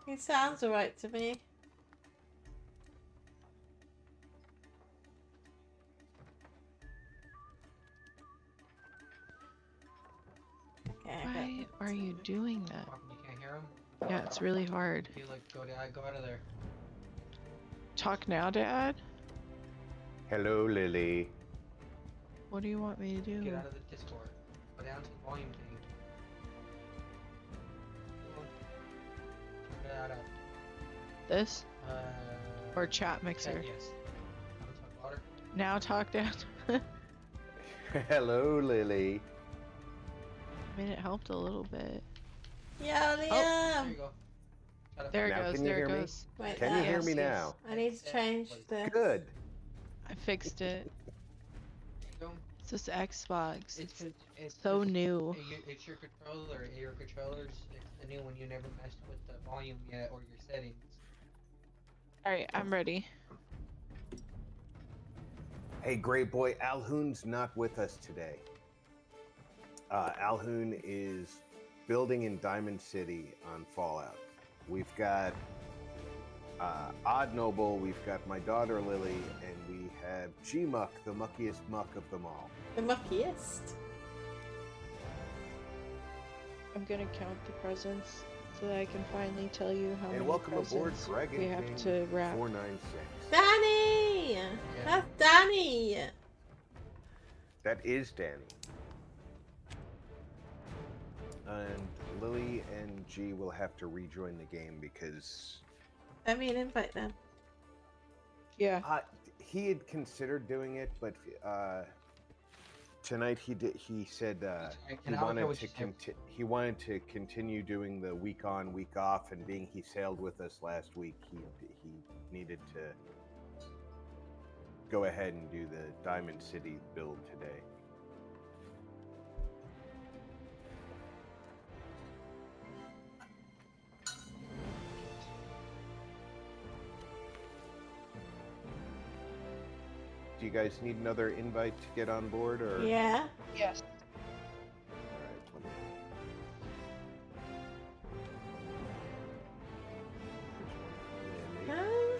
He sounds alright to me. Okay, Why are you doing that? You can't hear him? Yeah, it's really hard. He like go out of there. Talk now, Dad? Hello, Lily. What do you want me to do? Get out of the Discord. Go down to the volume thing. Turn that up. This? Or chat mixer? Yes. I'm gonna talk louder. Now talk down. Hello, Lily. I mean, it helped a little bit. Yeah, There Liam! you go. Shut up. There it Now, goes, can you there hear it me? goes. Wait, Can you hear Yes, me yes. now? I need to change this. Good. I fixed it. Go. It's this Xbox. It's so new. It's your controller. Your controller's it's the new one. You never messed with the volume yet or your settings. Alright, I'm ready. Hey, great boy. Alhoon's not with us today. Alhoon is building in Diamond City on Fallout. We've got Odd Noble, we've got my daughter Lily, and we have G-Muck, the muckiest muck of them all. The muckiest. I'm gonna count the presents so that I can finally tell you how many And welcome aboard presents Dragon we have King to wrap. 496. Danny! Yeah. That's Danny! That is Danny. And Lily and G will have to rejoin the game because Let me invite them. Yeah. he had considered doing it, but tonight he said he wanted to continue doing the week on, week off, and being he sailed with us last week, he needed to go ahead and do the Diamond City build today. Do you guys need another invite to get on board, or? Yeah. Yes. All right, let me- Huh?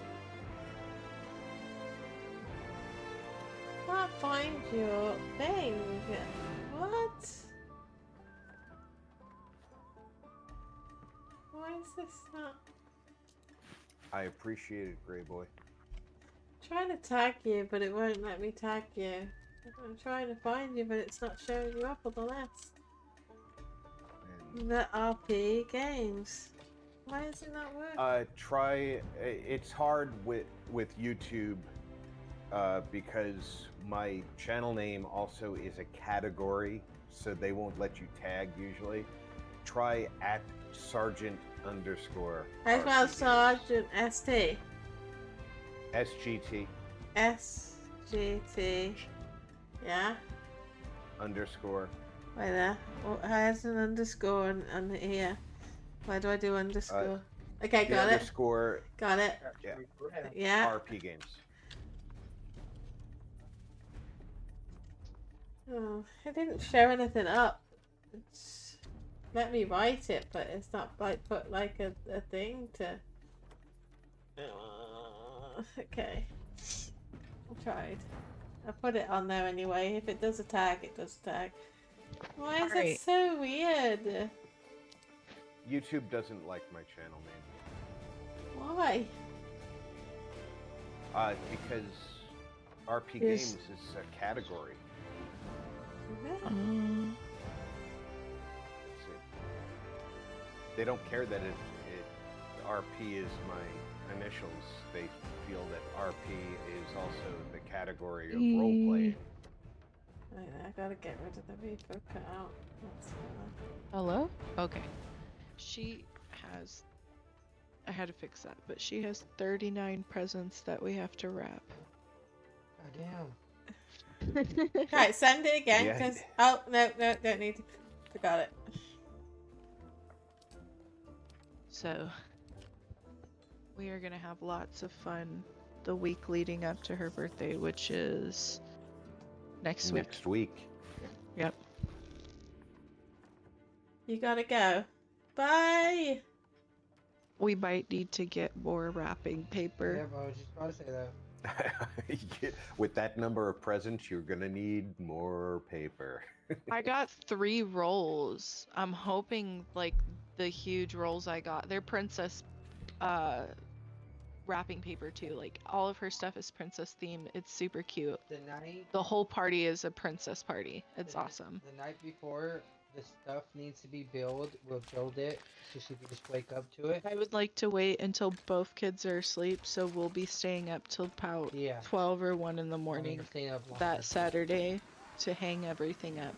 Can't find your thing. What? Why is this not? I appreciate it, Grey Boy. Trying to tag you, but it won't let me tag you. I'm trying to find you, but it's not showing you up on the list. And, The RP games. Why is it not working? try. It's hard with YouTube because my channel name also is a category, so they won't let you tag usually. Try at Sergeant _ How about RPGs. Sergeant ST? SGT SGT. Yeah? _ Wait there. Oh, has an underscore on here. Why do I do underscore? Okay, the got it. underscore Got it. Yeah. Yeah. RP games. Oh, it didn't show anything up. It's let me write it, but it's not like put like a thing to. Okay. I tried. I put it on there anyway. If it does a tag, it does a tag. Why is it Alright. so weird? YouTube doesn't like my channel name. Why? Because RP Is- games is a category. Yeah. They don't care that RP is my initials. They feel that RP is also the category of role playing. Wait, I gotta get rid of the repo cut out. That's Hello? Okay. She has... I had to fix that, but she has 39 presents that we have to wrap. God damn. Right, send it again, Yeah. because... Oh, no, don't need to. Forgot it. So, we are going to have lots of fun the week leading up to her birthday, which is next week. Next week. Yep. You gotta go. Bye! We might need to get more wrapping paper. Yeah, but I was just about to say that. With that number of presents, you're gonna need more paper. I got 3 rolls. I'm hoping like the huge rolls I got. They're princess wrapping paper too. Like all of her stuff is princess themed. It's super cute. The night, The whole party is a princess party. It's awesome. the night before the stuff needs to be built, we'll build it so she can just wake up to it. I would like to wait until both kids are asleep, so we'll be staying up till about Yeah. 12 or 1 in the I mean, morning staying up longer. that Saturday to hang everything up.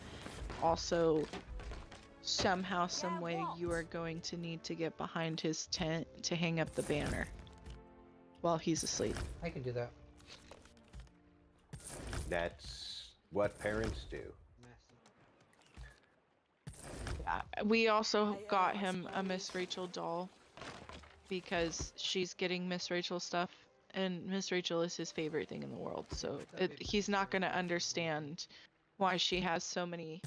Also, somehow, some way, you are going to need to get behind his tent to hang up the banner while he's asleep. I can do that. That's what parents do. We also got him a Miss Rachel doll because she's getting Miss Rachel stuff, and Miss Rachel is his favorite thing in the world. So he's not going to understand why she has so many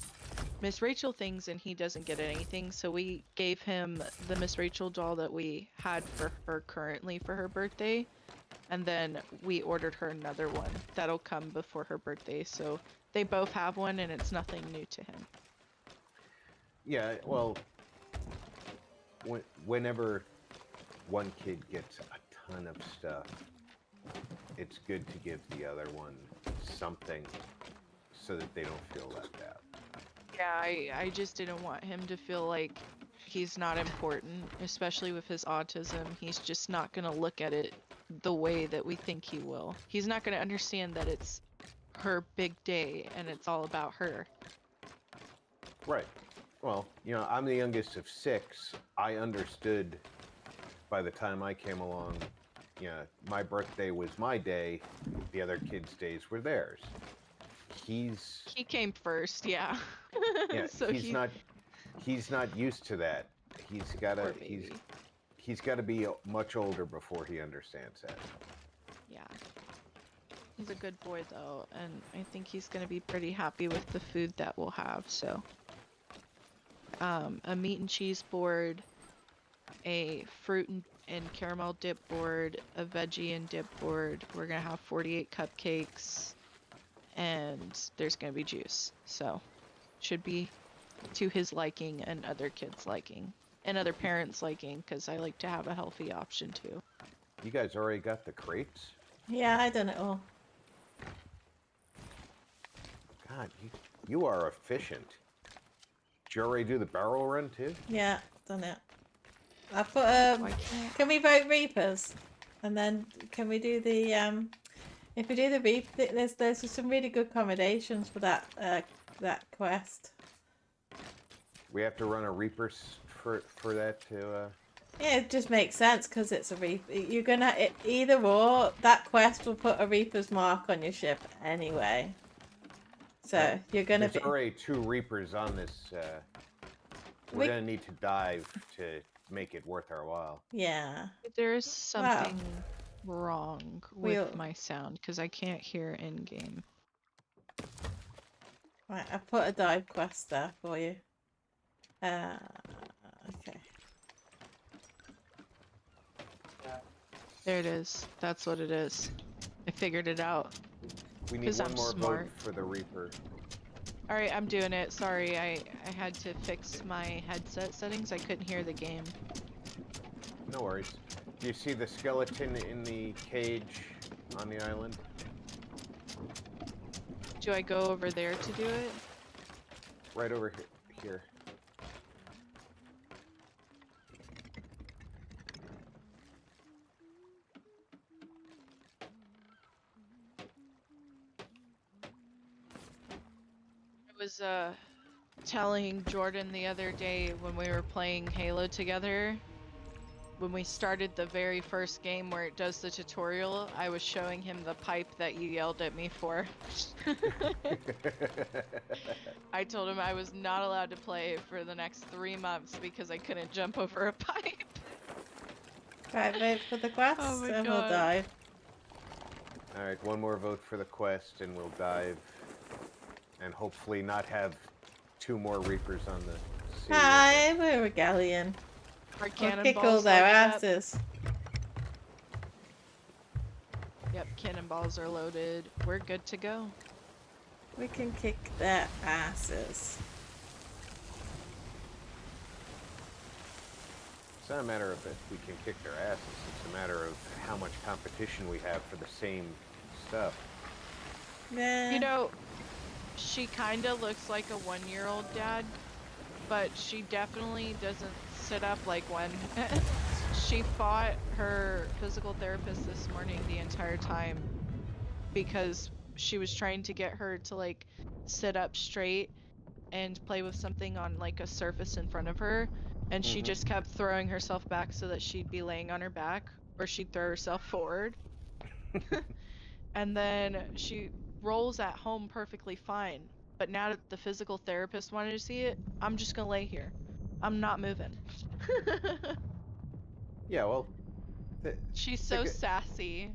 Miss Rachel things and he doesn't get anything. So we gave him the Miss Rachel doll that we had for her currently for her birthday, and then we ordered her another one that'll come before her birthday. So they both have one, and it's nothing new to him. Yeah, well, whenever one kid gets a ton of stuff, it's good to give the other one something so that they don't feel left out. Yeah, I just didn't want him to feel like he's not important, especially with his autism. He's just not going to look at it the way that we think he will. He's not going to understand that it's her big day and it's all about her. Right. Well, you know, I'm the youngest of 6. I understood by the time I came along, you know, my birthday was my day, the other kids' days were theirs. He came first, yeah. Yeah, so he's not used to that. He's got to be much older before he understands that. Yeah. He's a good boy though, and I think he's going to be pretty happy with the food that we'll have, so a meat and cheese board, a fruit and caramel dip board, a veggie and dip board. We're gonna have 48 cupcakes, and there's gonna be juice. So, should be to his liking and other kids' liking, and other parents' liking, because I like to have a healthy option too. You guys already got the crates? Yeah, I done it all. God, you are efficient. Did you already do the barrel run too? Yeah, done it. I put can we vote Reapers? And then can we do the if we do the Reaper, there's some really good accommodations for that quest. We have to run a Reapers for that to Yeah, it just makes sense because it's a Reaper. You're gonna either or. That quest will put a Reaper's mark on your ship anyway. So you're gonna. There's already 2 Reapers on this. We're gonna need to dive to make it worth our while. Yeah. There's something wrong with my sound because I can't hear in game. Right, I put a dive quest there for you. Okay. There it is. That's what it is. I figured it out. We need one more smart. vote for the Reaper. Alright, I'm doing it. Sorry, I had to fix my headset settings. I couldn't hear the game. No worries. Do you see the skeleton in the cage on the island? Do I go over there to do it? Right over here. I was telling Jordan the other day when we were playing Halo together, when we started the very first game where it does the tutorial, I was showing him the pipe that you yelled at me for. I told him I was not allowed to play for the next 3 months because I couldn't jump over a pipe. Right, vote for the quest and we'll dive. Alright, one more vote for the quest and we'll dive. And hopefully not have 2 more Reapers on the sea. Hi, we're a galleon. Our We'll kick all cannonballs their loaded up. asses. Yep, cannonballs are loaded. We're good to go. We can kick their asses. It's not a matter of if we can kick their asses. It's a matter of how much competition we have for the same stuff. Yeah. You know, she kind of looks like a 1-year-old dad, but she definitely doesn't sit up like one. She fought her physical therapist this morning the entire time because she was trying to get her to like sit up straight and play with something on like a surface in front of her, and she just kept throwing herself back so that she'd be laying on her back, or she'd throw herself forward. And then she rolls at home perfectly fine, but now that the physical therapist wanted to see it, I'm just gonna lay here. I'm not moving. Yeah, well, She's so sassy.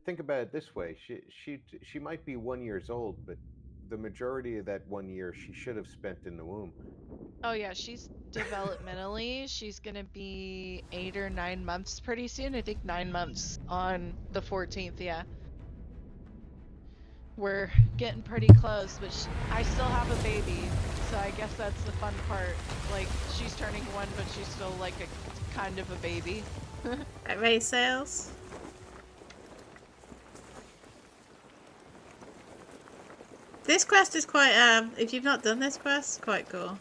think about it this way: she might be 1 years old, but the majority of that 1 year she should have spent in the womb. Oh yeah, she's developmentally, she's gonna be 8 or 9 months pretty soon. I think 9 months on the 14th, yeah. We're getting pretty close, but I still have a baby, so I guess that's the fun part. Like, she's turning 1, but she's still like a kind of a baby. At race sales. This quest is quite, if you've not done this quest, quite cool.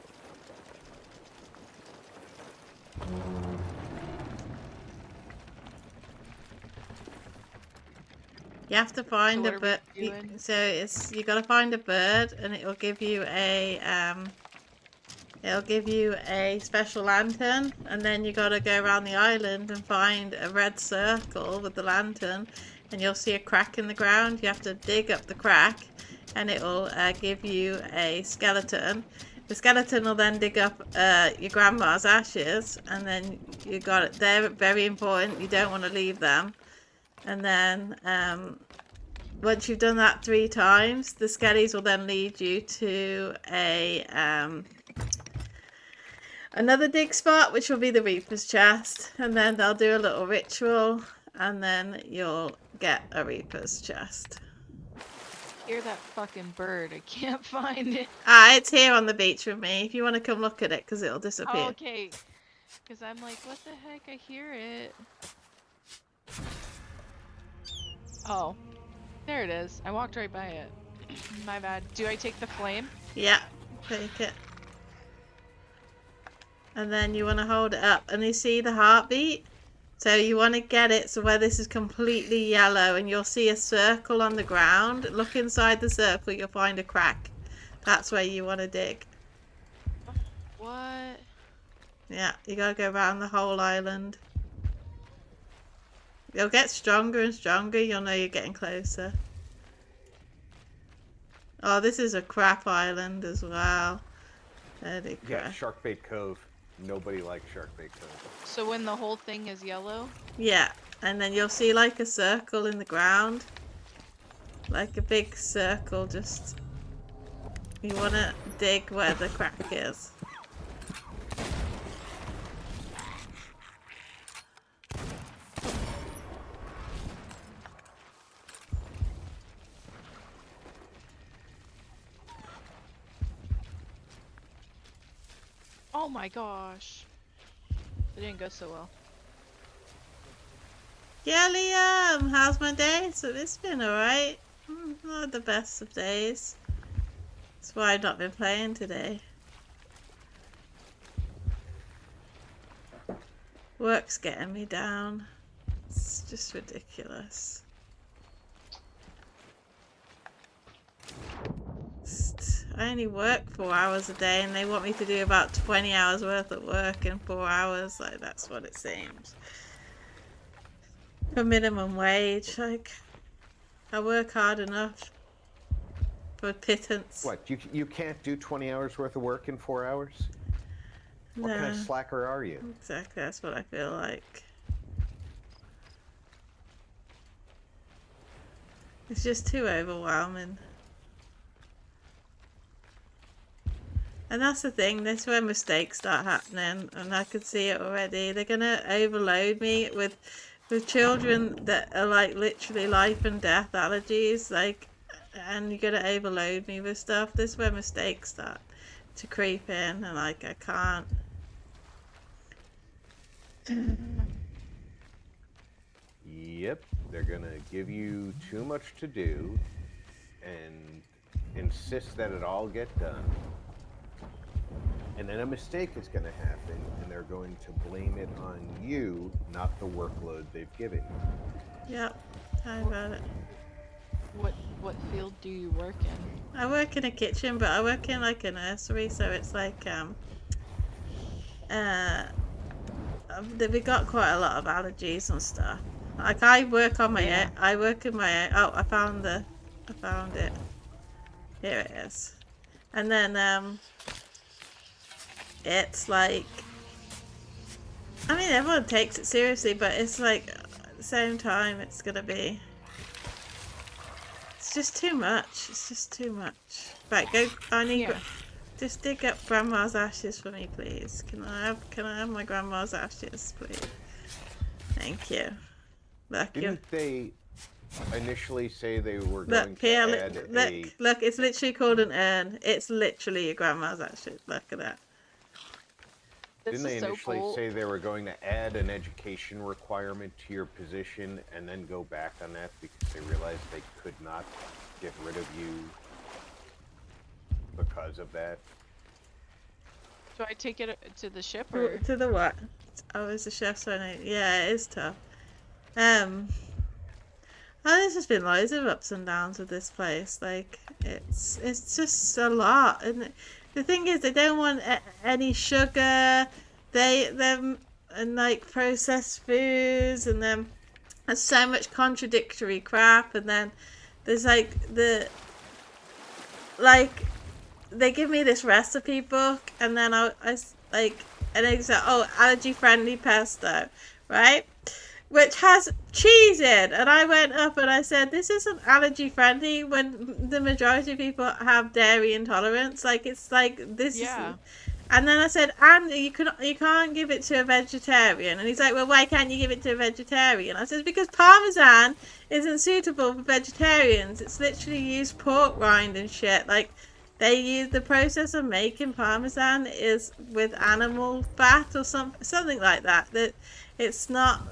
You have to find a bird. So it's you got to find a bird, and it will give you a special lantern, and then you got to go around the island and find a red circle with the lantern, and you'll see a crack in the ground. You have to dig up the crack, and it will give you a skeleton. The skeleton will then dig up your grandma's ashes, and then you got it. They're very important. You don't want to leave them. And then once you've done that 3 times, the skellies will then lead you to a another dig spot, which will be the Reaper's chest, and then they'll do a little ritual, and then you'll get a Reaper's chest. Hear that fucking bird? I can't find it. It's here on the beach with me. If you want to come look at it, because it'll disappear. Oh, okay. Because I'm like, what the heck? I hear it. Oh, there it is. I walked right by it. My bad. Do I take the flame? Yeah, take it. And then you want to hold it up, and you see the heartbeat? So you want to get it so where this is completely yellow, and you'll see a circle on the ground. Look inside the circle, you'll find a crack. That's where you want to dig. What? Yeah, you gotta go around the whole island. You'll get stronger and stronger, you'll know you're getting closer. Oh, this is a crap island as well. Holy crap. Yeah, Sharkbait Cove. Nobody likes Sharkbait Cove. So when the whole thing is yellow? Yeah, and then you'll see like a circle in the ground. Like a big circle, just... You want to dig where the crack is. Oh my gosh. It didn't go so well. Yeah, Liam, how's my day? So it's been alright. Not the best of days. That's why I've not been playing today. Work's getting me down. It's just ridiculous. I only work 4 hours a day, and they want me to do about 20 hours worth of work in 4 hours. Like, that's what it seems. For minimum wage, like, I work hard enough for pittance. What, you can't do 20 hours worth of work in 4 hours? What kind of slacker are you? Exactly, that's what I feel like. It's just too overwhelming. And that's the thing, this is where mistakes start happening, and I can see it already. They're gonna overload me with children that are like literally life and death allergies, like, and you're gonna overload me with stuff. This is where mistakes start to creep in, and like I can't. Yep, they're gonna give you too much to do and insist that it all get done. And then a mistake is gonna happen, and they're going to blame it on you, not the workload they've given you. Yep, tell me about it. What field do you work in? I work in a kitchen, but I work in like a nursery, so it's like we got quite a lot of allergies and stuff. Like I work on my own. I work in my own. Oh, I found it. Here it is. And then it's like, I mean, everyone takes it seriously, but it's like at the same time, it's gonna be. It's just too much. It's just too much. Right, go. I need. Yeah. Just dig up grandma's ashes for me, please. Can I have my grandma's ashes, please? Thank you. Look, Didn't they initially say they were going look to here. add Look. It's literally called an urn. It's literally your grandma's ashes. Look at that. This Didn't they is so initially cool. say they were going to add an education requirement to your position and then go back on that because they realized they could not get rid of you because of that? Do I take it to the ship or? To the what? Oh, it's the chef's one. Yeah, it is tough. Oh, there's just been loads of ups and downs with this place. Like, it's just a lot. And the thing is, they don't want any sugar. Them and like processed foods, and then there's so much contradictory crap. And then there's like they give me this recipe book, and then I like, and it's like, oh, allergy friendly pesto, right? Which has cheese in, and I went up and I said, this isn't allergy friendly when the majority of people have dairy intolerance. Like, it's like this is. And then I said, and you can't give it to a vegetarian. And he's like, well, why can't you give it to a vegetarian? I said, because Parmesan isn't suitable for vegetarians. It's literally used pork rind and shit. Like, they use the process of making Parmesan is with animal fat or something like that. That it's not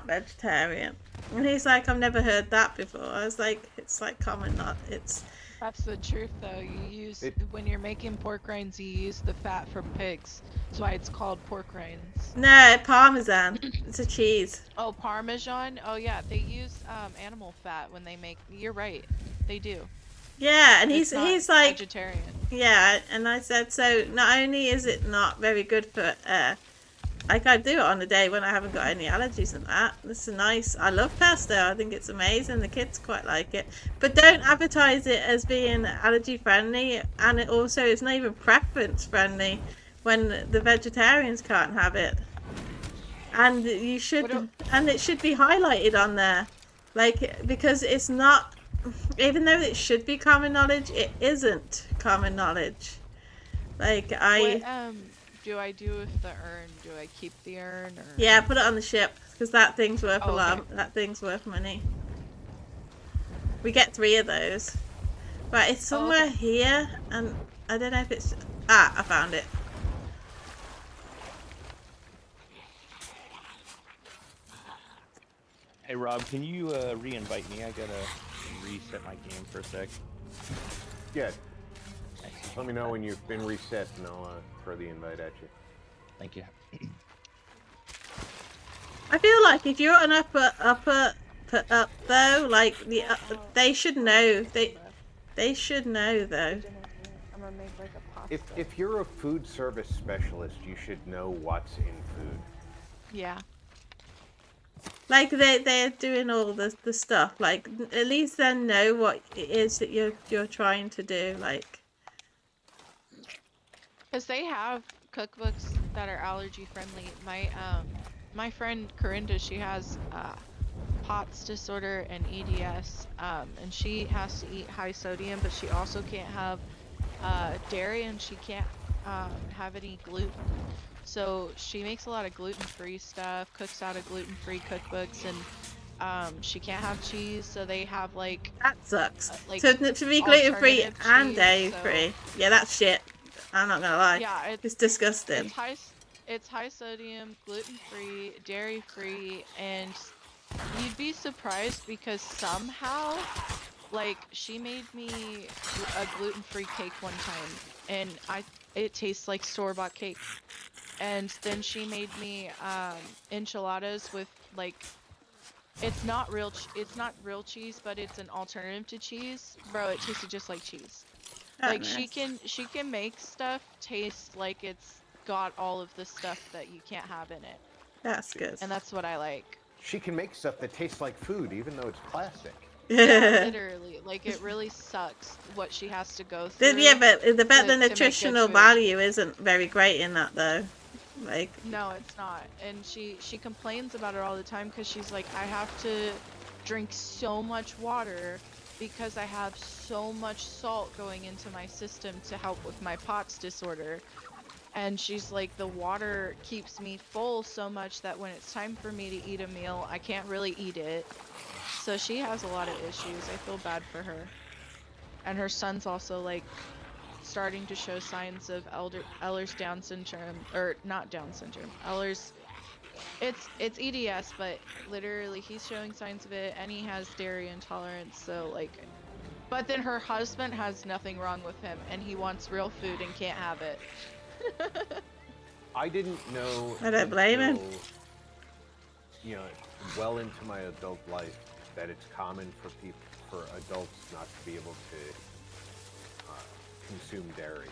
vegetarian. And he's like, I've never heard that before. I was like, it's like common, not it's. That's the truth, though. You use when you're making pork rinds, you use the fat from pigs. That's why it's called pork rinds. No, Parmesan. It's a cheese. Oh, Parmesan. Oh yeah, they use animal fat when they make. You're right, they do. Yeah, and It's he's not like vegetarian. Yeah, and I said, so not only is it not very good for like I do it on a day when I haven't got any allergies and that. This is nice. I love pesto. I think it's amazing. The kids quite like it. But don't advertise it as being allergy friendly, and it also is not even preference friendly when the vegetarians can't have it. And you should, and it should be highlighted on there, like, because it's not, even though it should be common knowledge, it isn't common knowledge. Like What do I do with the urn? Do I keep the urn or? Yeah, put it on the ship because that thing's worth a lot. Okay. That thing's worth money. We get 3 of those. Right, it's somewhere here, and I don't know if it's. Ah, I found it. Hey Rob, can you re-invite me? I gotta reset my game for a sec. Yeah. Let me know when you've been reset, and I'll throw the invite at you. Thank you. I feel like if you're an upper though, like they should know. They should know though. I'm gonna make like a pasta. If you're a food service specialist, you should know what's in food. Yeah. Like they're doing all the stuff. Like at least they know what it is that you're trying to do. Like. Because they have cookbooks that are allergy friendly. My friend Corinda, she has POTS disorder and EDS, and she has to eat high sodium, but she also can't have dairy and she can't have any gluten. So she makes a lot of gluten-free stuff, cooks out of gluten-free cookbooks, and she can't have cheese, so they have like That sucks. like So to be gluten free alternative and cheese. dairy So free, yeah, that's shit. I'm not gonna lie. yeah, It's disgusting. it's high sodium, gluten-free, dairy-free, and you'd be surprised because somehow, like, she made me a gluten-free cake one time, and it tastes like store-bought cake. And then she made me enchiladas with like it's not real cheese, but it's an alternative to cheese. Bro, it tasted just like cheese. Oh, Like nice. she can make stuff taste like it's got all of the stuff that you can't have in it. That's good. And that's what I like. She can make stuff that tastes like food, even though it's plastic. Yeah, literally. Like it really sucks what she has to go through. Yeah, but the to make good nutritional food. value isn't very great in that though. Like No, it's not. And she complains about it all the time because she's like, I have to drink so much water because I have so much salt going into my system to help with my POTS disorder. And she's like, the water keeps me full so much that when it's time for me to eat a meal, I can't really eat it. So she has a lot of issues. I feel bad for her. And her son's also like starting to show signs of Ehlers Down syndrome, or not Down syndrome. Ehlers, it's EDS, but literally he's showing signs of it, and he has dairy intolerance. So like, but then her husband has nothing wrong with him, and he wants real food and can't have it. I didn't know. I don't blame him. You know, well into my adult life, that it's common for adults not to be able to consume dairy.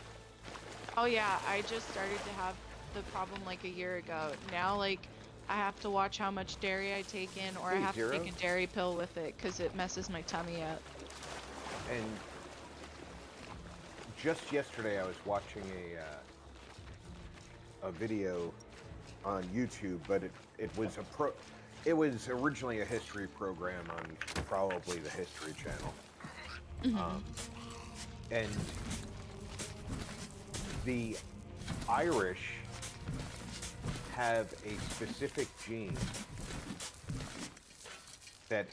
Oh yeah, I just started to have the problem like a year ago. Now like I have to watch how much dairy I take in, or I have to take a dairy pill with it because it messes my tummy up. And just yesterday I was watching a video on YouTube, but it was originally a history program on probably the History Channel. Mm-hmm. And the Irish have a specific gene that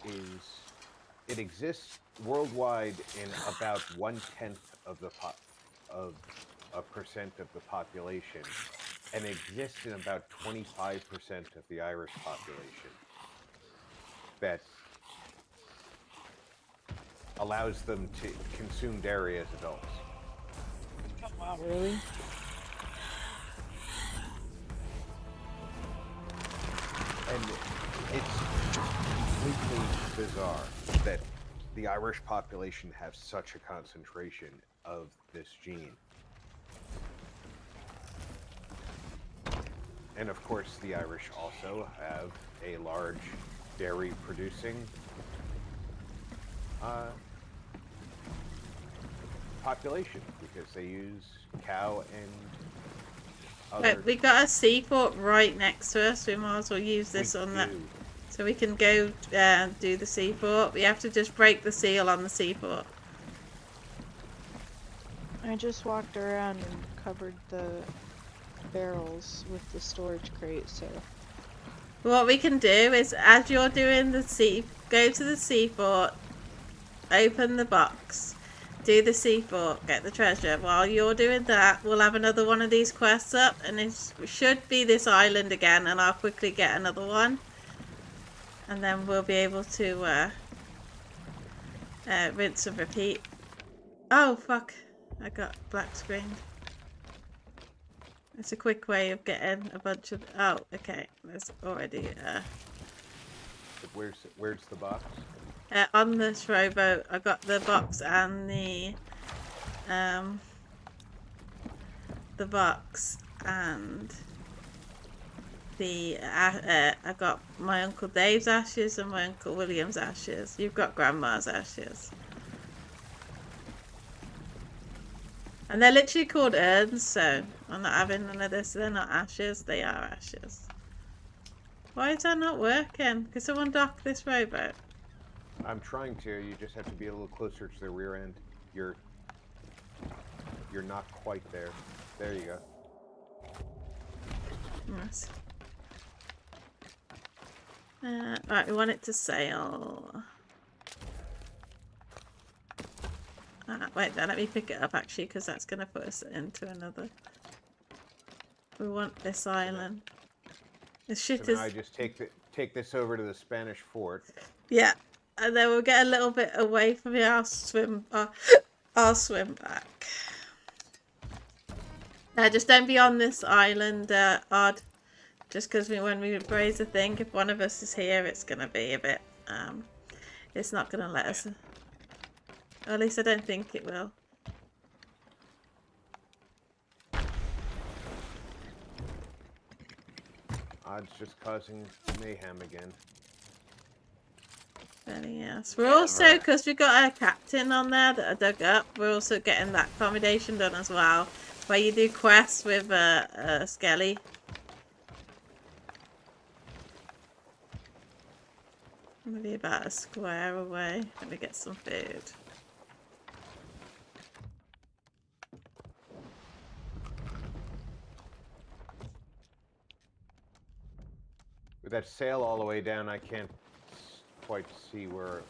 it exists worldwide in about 1/10 of the percent of the population, and exists in about 25% of the Irish population, that allows them to consume dairy as adults. Oh, wow, really? And it's completely bizarre that the Irish population have such a concentration of this gene. And of course, the Irish also have a large dairy producing population, because they use cow and other... we got a seaport right next to us. We might as well use this on that. So we can go do the seaport. We have to just break the seal on the seaport. I just walked around and covered the barrels with the storage crate, so... What we can do is, as you're doing the go to the seaport, open the box, do the seaport, get the treasure. While you're doing that, we'll have another one of these quests up, and it should be this island again, and I'll quickly get another one. And then we'll be able to rinse and repeat. Oh, fuck. I got black screened. It's a quick way of getting a bunch of... Oh, okay. There's already... Where's the box? On this rowboat, I got the box and the box and the I got my Uncle Dave's ashes and my Uncle William's ashes. You've got Grandma's ashes. And they're literally called urns, so I'm not having none of this. They're not ashes, they are ashes. Why is that not working? Can someone dock this rowboat? I'm trying to. You just have to be a little closer to the rear end. Your You're not quite there. There you go. Nice. Right, we want it to sail. Wait, now let me pick it up actually, because that's going to put us into another. We want this island. This shit So is. now I just take this over to the Spanish fort. Yeah, and then we'll get a little bit away from here. I'll swim back. Now, just don't be on this island, Odd. Just because when we raise a thing, if one of us is here, it's going to be a bit, it's not going to let us. Or at least I don't think it will. Odd's just causing mayhem again. Yes. We're also, because we've got a captain on there that I dug up, we're also getting that accommodation done as well, where you do quests with Skelly. Maybe about a square away. Let me get some food. With that sail all the way down, I can't quite see where...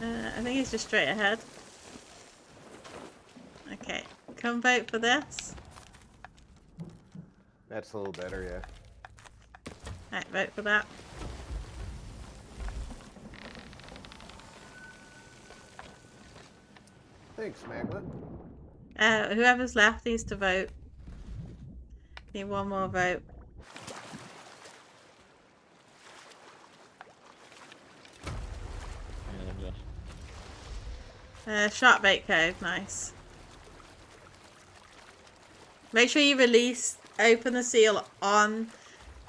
I think it's just straight ahead. Okay, come vote for this. That's a little better, yeah. Right, vote for that. Thanks, Magma. Whoever's left needs to vote. Need one more vote. Shark bait cove, nice. Make sure you open the seal on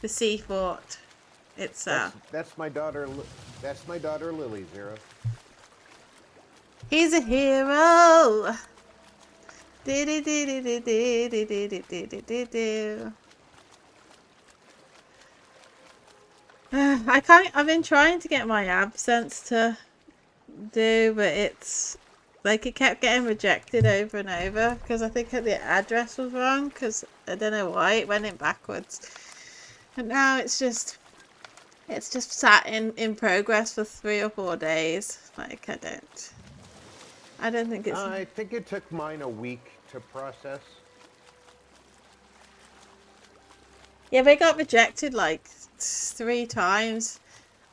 the sea fort itself. That's my daughter. That's my daughter, Lily. Zero. He's a hero. I can't. I've been trying to get my absence to do, but it's like it kept getting rejected over and over because I think the address was wrong, because I don't know why it went in backwards, and now it's just sat in progress for 3 or 4 days. Like I don't think it's. I think it took mine a week to process. Yeah, they got rejected like 3 times.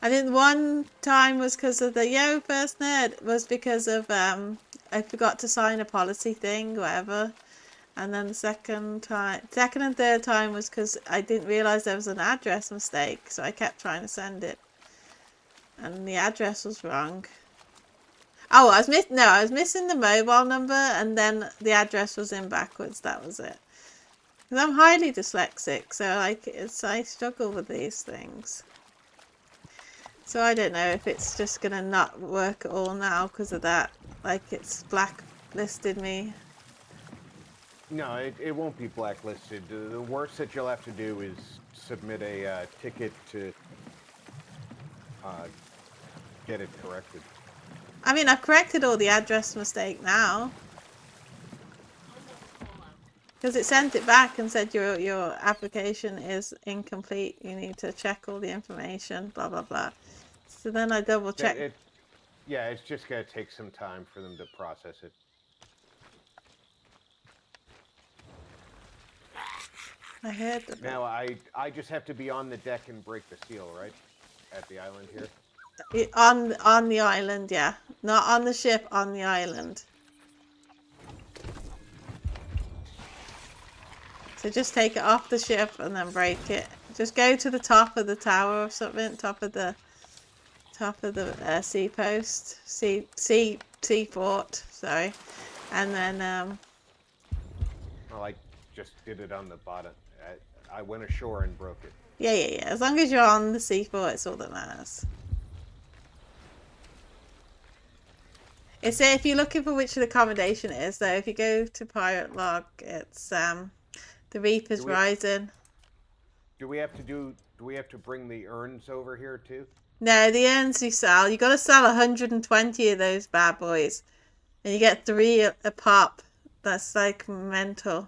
I think one time was because of the first nerd was because of I forgot to sign a policy thing, whatever. And then the second and third time was because I didn't realize there was an address mistake, so I kept trying to send it, and the address was wrong. Oh, I was missing the mobile number, and then the address was in backwards. That was it. Because I'm highly dyslexic, so I struggle with these things. So I don't know if it's just gonna not work at all now because of that. Like it's blacklisted me. No, it won't be blacklisted. The worst that you'll have to do is submit a ticket to get it corrected. I mean, I've corrected all the address mistake now. Because it sent it back and said your application is incomplete. You need to check all the information, blah, blah, blah. So then I double checked. Yeah, it's just going to take some time for them to process it. I heard that. Now, I just have to be on the deck and break the seal, right? At the island here? On the island, yeah. Not on the ship, on the island. So just take it off the ship and then break it. Just go to the top of the tower or something, top of the sea post, sea fort, sorry. And then Well, I just did it on the bottom. I went ashore and broke it. Yeah. As long as you're on the sea fort, it's all that matters. It's if you're looking for which the accommodation it is, though. If you go to Pirate Log, it's the Reaper's Rising. Do we have to bring the urns over here too? No, the urns you sell. You got to sell 120 of those bad boys, and you get 3 a pop. That's like mental.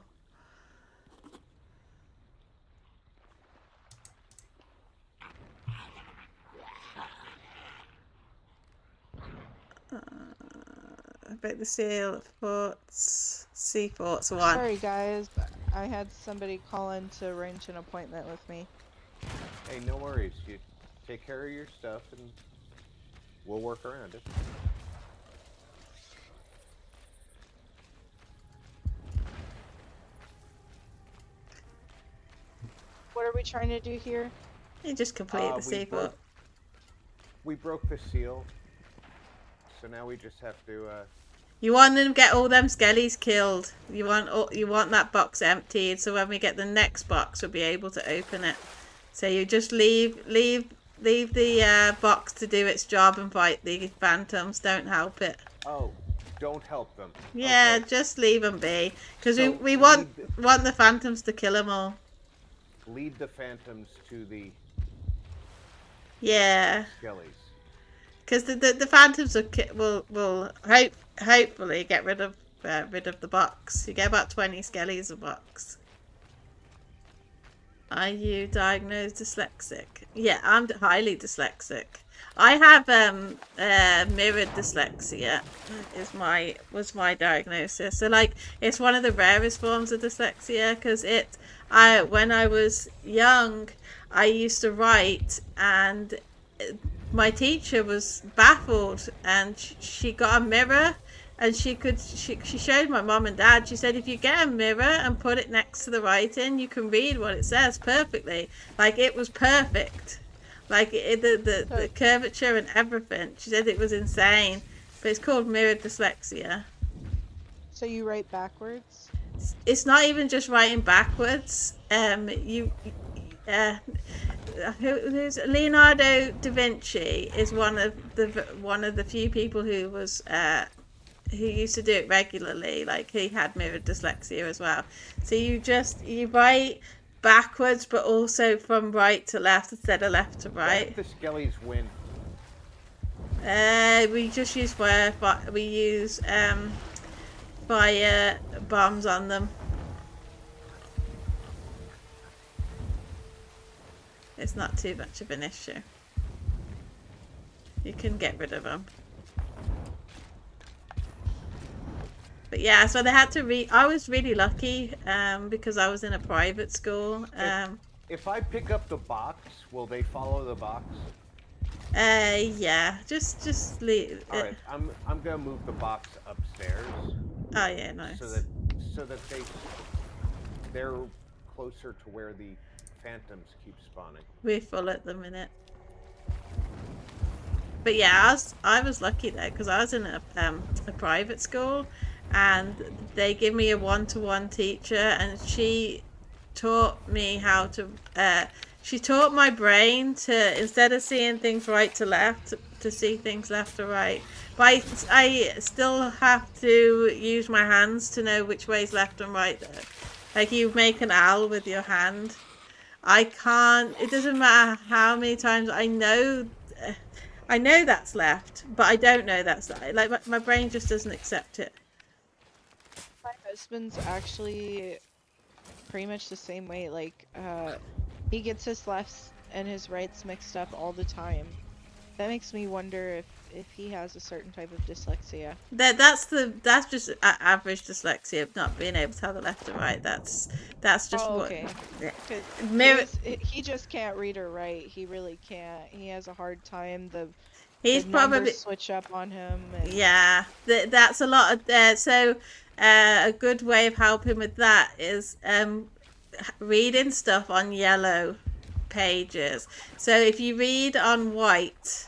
About the seal forts, sea forts one. Sorry guys, I had somebody call in to arrange an appointment with me. Hey, no worries. You take care of your stuff, and we'll work around it. What are we trying to do here? You just complete the we sea broke, fort. we broke the seal, so now we just have to. You want them to get all them skellies killed. You want that box emptied, so when we get the next box, we'll be able to open it. So you just leave the box to do its job and fight the phantoms. Don't help it. Oh, don't help them. Yeah, Okay. just leave them be, because So we want the phantoms to kill them all. Lead the phantoms to the Yeah, skellies. because the phantoms will hopefully get rid of the box. You get about 20 skellies a box. Are you diagnosed dyslexic? Yeah, I'm highly dyslexic. I have mirrored dyslexia. Was my diagnosis. So like it's one of the rarest forms of dyslexia because when I was young, I used to write and my teacher was baffled and she got a mirror and she showed my mom and dad. She said if you get a mirror and put it next to the writing, you can read what it says perfectly. Like it was perfect, like the curvature and everything. She said it was insane, but it's called mirrored dyslexia. So you write backwards? It's not even just writing backwards. Who's Leonardo da Vinci is one of the few people who was who used to do it regularly. Like he had mirrored dyslexia as well. So you write backwards, but also from right to left instead of left to right. What if the skellies win? We just use fire bombs on them. It's not too much of an issue. You can get rid of them. But yeah, so they had to read. I was really lucky because I was in a private school. If I pick up the box, will they follow the box? Yeah, just leave. All right, I'm gonna move the box upstairs. Oh yeah, nice. So that they're closer to where the phantoms keep spawning. We're full at the minute. But yeah, I was lucky there because I was in a private school, and they give me a one-to-one teacher, and she taught me how to. She taught my brain to, instead of seeing things right to left, to see things left to right. But I still have to use my hands to know which way is left and right. Though. Like you make an L with your hand. I can't. It doesn't matter how many times I know that's left, but I don't know that's right. Like my brain just doesn't accept it. My husband's actually pretty much the same way. Like, he gets his lefts and his rights mixed up all the time. That makes me wonder if he has a certain type of dyslexia. That's just average dyslexia of not being able to have the left and right. That's just okay. Yeah. He just can't read or write. He really can't. He has a hard time. He's the probably numbers switch up on him. And... Yeah, that's a lot of so a good way of helping with that is reading stuff on yellow pages. So if you read on white,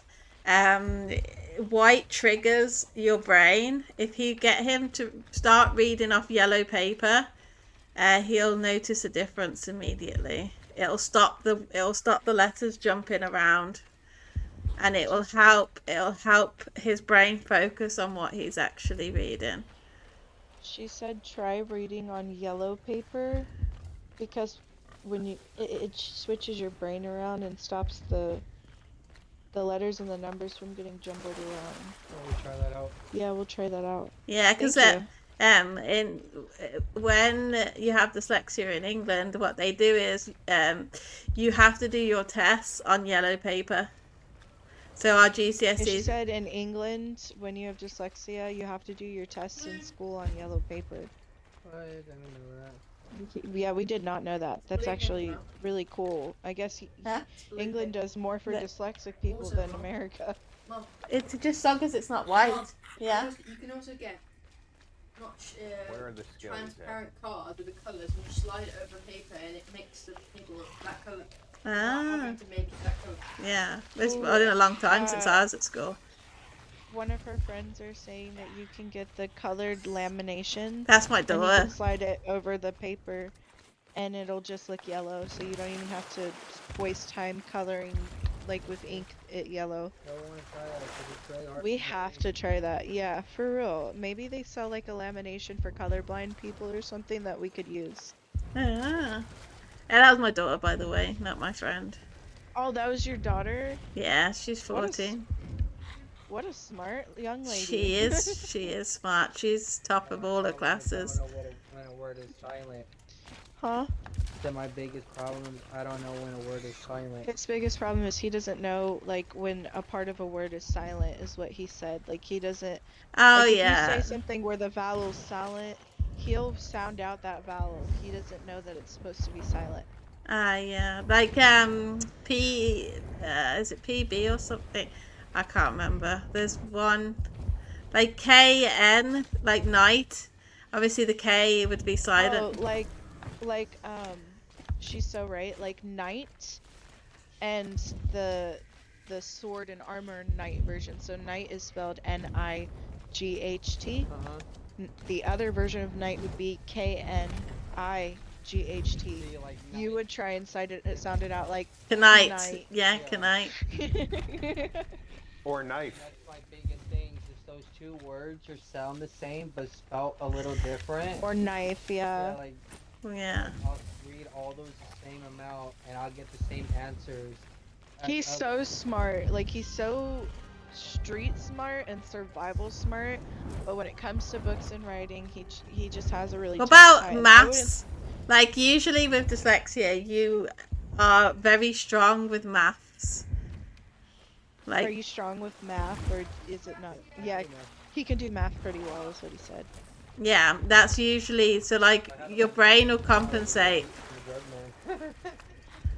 white triggers your brain. If you get him to start reading off yellow paper, he'll notice a difference immediately. It'll stop the letters jumping around, and it'll help his brain focus on what he's actually reading. She said try reading on yellow paper, because when it switches your brain around and stops the letters and the numbers from getting jumbled around. Well, we try that out. Yeah, we'll try that out. Yeah, because in when you have dyslexia in England, what they do is you have to do your tests on yellow paper. So our And she GCSEs, said in England, when you have dyslexia, you have to do your tests in school on yellow paper. What? I didn't know that. Yeah, we did not know that. That's actually really cool. I guess huh? England does more for But- dyslexic people than America. It's just so because it's not white. Yeah. You can also get Where are the skills at? transparent card with the colours, and you slide it over paper, and it makes the paper look that colour. Ah, To make it that colour. yeah. It's been a long time since I was at school. One of her friends are saying that you can get the colored lamination. That's my And you daughter. can slide it over the paper, and it'll just look yellow, so you don't even have to waste time coloring, like with ink, it yellow. I want to try that 'cause it's really hard We to have do. to try that, yeah, for real. Maybe they sell like a lamination for colorblind people or something that we could use. Ah. And that was my daughter, by the way, not my friend. Oh, that was your daughter? Yeah, she's What a 14. What a smart young lady. She is. She is smart. She's top of all her classes. I don't know when a word is silent. Huh? That my biggest problem is I don't know when a word is silent. His biggest problem is he doesn't know, like, when a part of a word is silent, is what he said. Like, he doesn't. Oh, Like, if yeah. you say something where the vowel's silent, he'll sound out that vowel. He doesn't know that it's supposed to be silent. Ah, yeah. Like, P, is it PB or something? I can't remember. There's one, like KN, like night. Obviously the K would be silent. Oh, she's so right. Like, knight, and the sword and armor knight version. So knight is spelled N-I-G-H-T. The other version of knight would be K-N-I-G-H-T. See, like, You would try and sound it out like Knight. Knight. Yeah, Yeah. Knight. Or knife. That's my biggest thing. Is those two words are sound the same but spelled a little different. or knife, Yeah, yeah. like Yeah. I'll read all those the same amount and I'll get the same answers. He's so smart. Like, he's so street smart and survival smart, but when it comes to books and writing, he just has a really What tough about time. maths? Like, usually with dyslexia, you are very strong with maths. Are Like, you strong with math, or is it not? Yeah, he can do math pretty well, is what he said. yeah, that's usually, so like, your brain will compensate.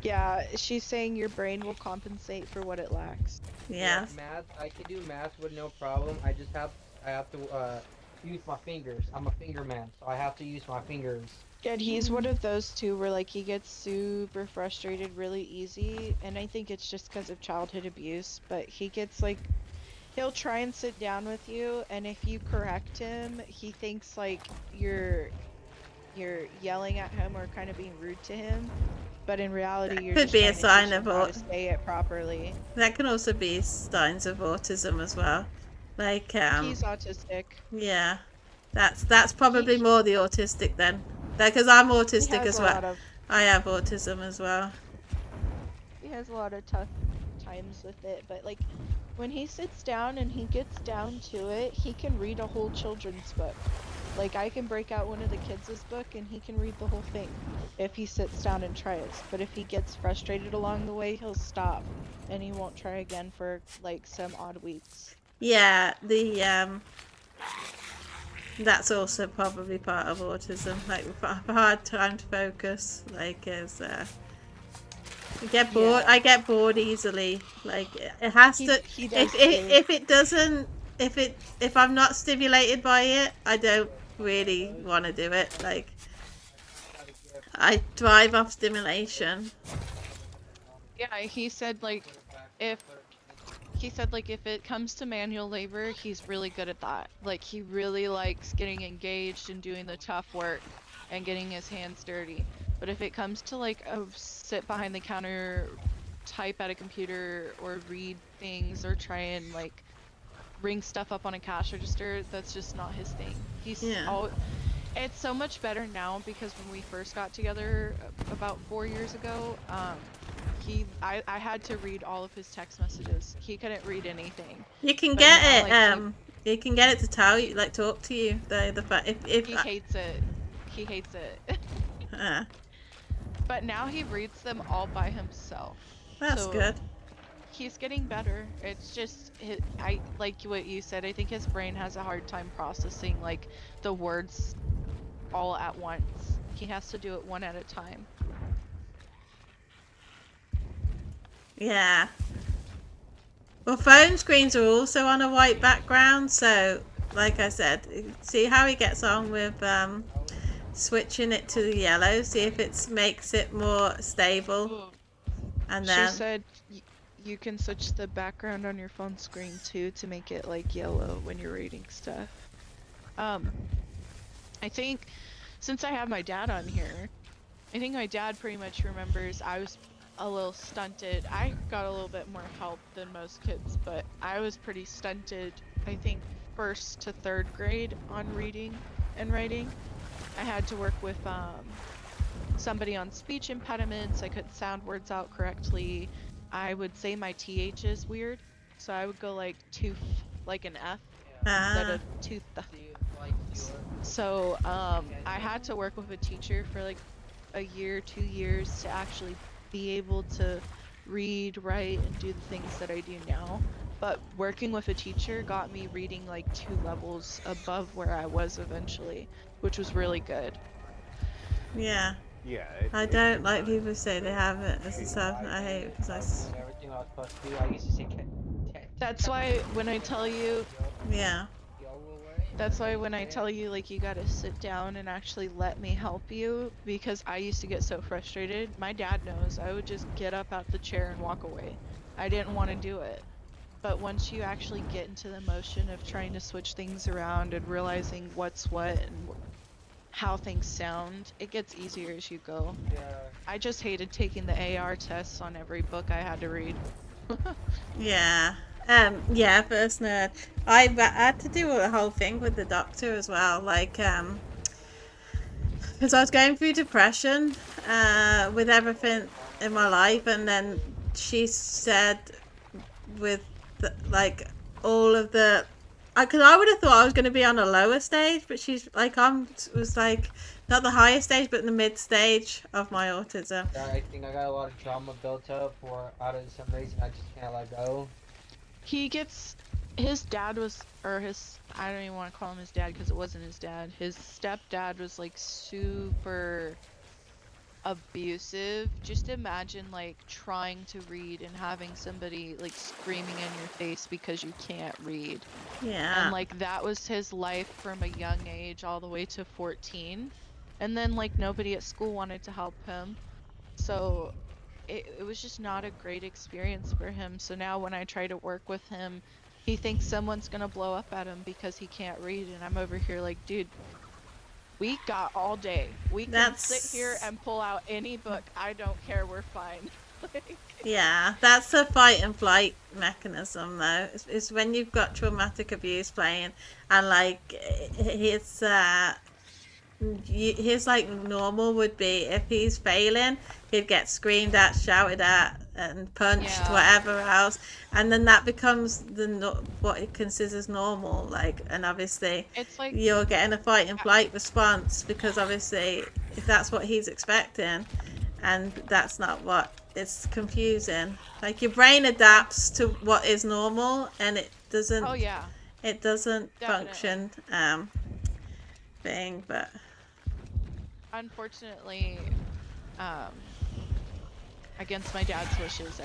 Yeah, she's saying your brain will compensate for what it lacks. Yeah. Math, I can do math with no problem. I have to use my fingers. I'm a finger man, so I have to use my fingers. And he's one of those two where, like, he gets super frustrated really easy, and I think it's just because of childhood abuse, but he gets, like, he'll try and sit down with you, and if you correct him, he thinks, like, you're yelling at him or kind of being rude to him, but in reality, you're Could just be a trying to sign teach him of how au- to say it properly. That can also be signs of autism as well. Like, He's autistic. yeah. That's probably more the autistic then. Because I'm He autistic has as a well. lot of I have autism as well. He has a lot of tough times with it, but like when he sits down and he gets down to it, he can read a whole children's book. Like, I can break out one of the kids' book and he can read the whole thing if he sits down and tries. But if he gets frustrated along the way, he'll stop and he won't try again for like some odd weeks. Yeah, that's also probably part of autism. Like, a hard time to focus. Like, as I get bored. Yeah. I get bored easily. Like, it has He- to. he does If too. it doesn't, if I'm not stimulated by it, I don't really want to do it. Like, I thrive off stimulation. Yeah, he said like if it comes to manual labor, he's really good at that. Like, he really likes getting engaged and doing the tough work and getting his hands dirty. But if it comes to like a sit behind the counter, type at a computer or read things or try and like ring stuff up on a cash register, that's just not his thing. Yeah. It's so much better now because when we first got together about 4 years ago, I had to read all of his text messages. He couldn't read anything. You can But get now, it. like, You can get it to tell you, like talk to you. The fact if He hates it. He hates it. uh, But now he reads them all by himself. that's So good. he's getting better. It's just I like what you said. I think his brain has a hard time processing like the words all at once. He has to do it one at a time. Yeah. Well, phone screens are also on a white background, so like I said, see how he gets on with switching it to the yellow. See if it makes it more stable, Ooh. and She then said you can switch the background on your phone screen too to make it like yellow when you're reading stuff. I think since I have my dad on here, I think my dad pretty much remembers I was a little stunted. I got a little bit more help than most kids, but I was pretty stunted, I think, 1st to 3rd grade on reading and writing. I had to work with somebody on speech impediments. I couldn't sound words out correctly. I would say my THs weird, so I would go like tooth, like an F instead of tooth. So I had to work with a teacher for like a year, 2 years to actually be able to read, write, and do the things that I do now. But working with a teacher got me reading like 2 levels above where I was eventually, which was really good. yeah. Yeah. I don't like people say they have it as a stuff. I hate it because I was doing everything I was supposed to do. I used to say. That's why when I tell you, yeah. that's why when I tell you like you gotta sit down and actually let me help you, because I used to get so frustrated. My dad knows I would just get up out the chair and walk away. I didn't want to do it. But once you actually get into the motion of trying to switch things around and realizing what's what and how things sound, it gets easier as you go. Yeah. I just hated taking the AR tests on every book I had to read. Yeah. Yeah, first nerd. I had to do a whole thing with the doctor as well, like, because I was going through depression, with everything in my life, and then she said with, like, all of the, because I would have thought I was going to be on a lower stage, but she's, like, was, like, not the highest stage, but the mid stage of my autism. Yeah, I think I got a lot of drama built up for out of some reason I just can't let go. His dad was, or his, I don't even want to call him his dad because it wasn't his dad. His stepdad was like super abusive. Just imagine like trying to read and having somebody like screaming in your face because you can't read. Yeah. And like that was his life from a young age all the way to 14. And then like nobody at school wanted to help him. So it was just not a great experience for him. So now when I try to work with him, he thinks someone's gonna blow up at him because he can't read, and I'm over here like, dude, we got all day. We can sit here and pull out any book. I don't care. We're fine. Yeah, that's a fight and flight mechanism, though. It's when you've got traumatic abuse playing, and like his like normal would be if he's failing, he'd get screamed at, shouted at, and punched, Yeah. whatever else, and then that becomes what it considers normal. Like, and obviously, It's like you're getting a fight and flight response because obviously if that's what he's expecting, and that's not what. It's confusing. Like, your brain adapts to what is normal, and it doesn't. oh yeah, It doesn't Definitely. function. Thing, but unfortunately, against my dad's wishes,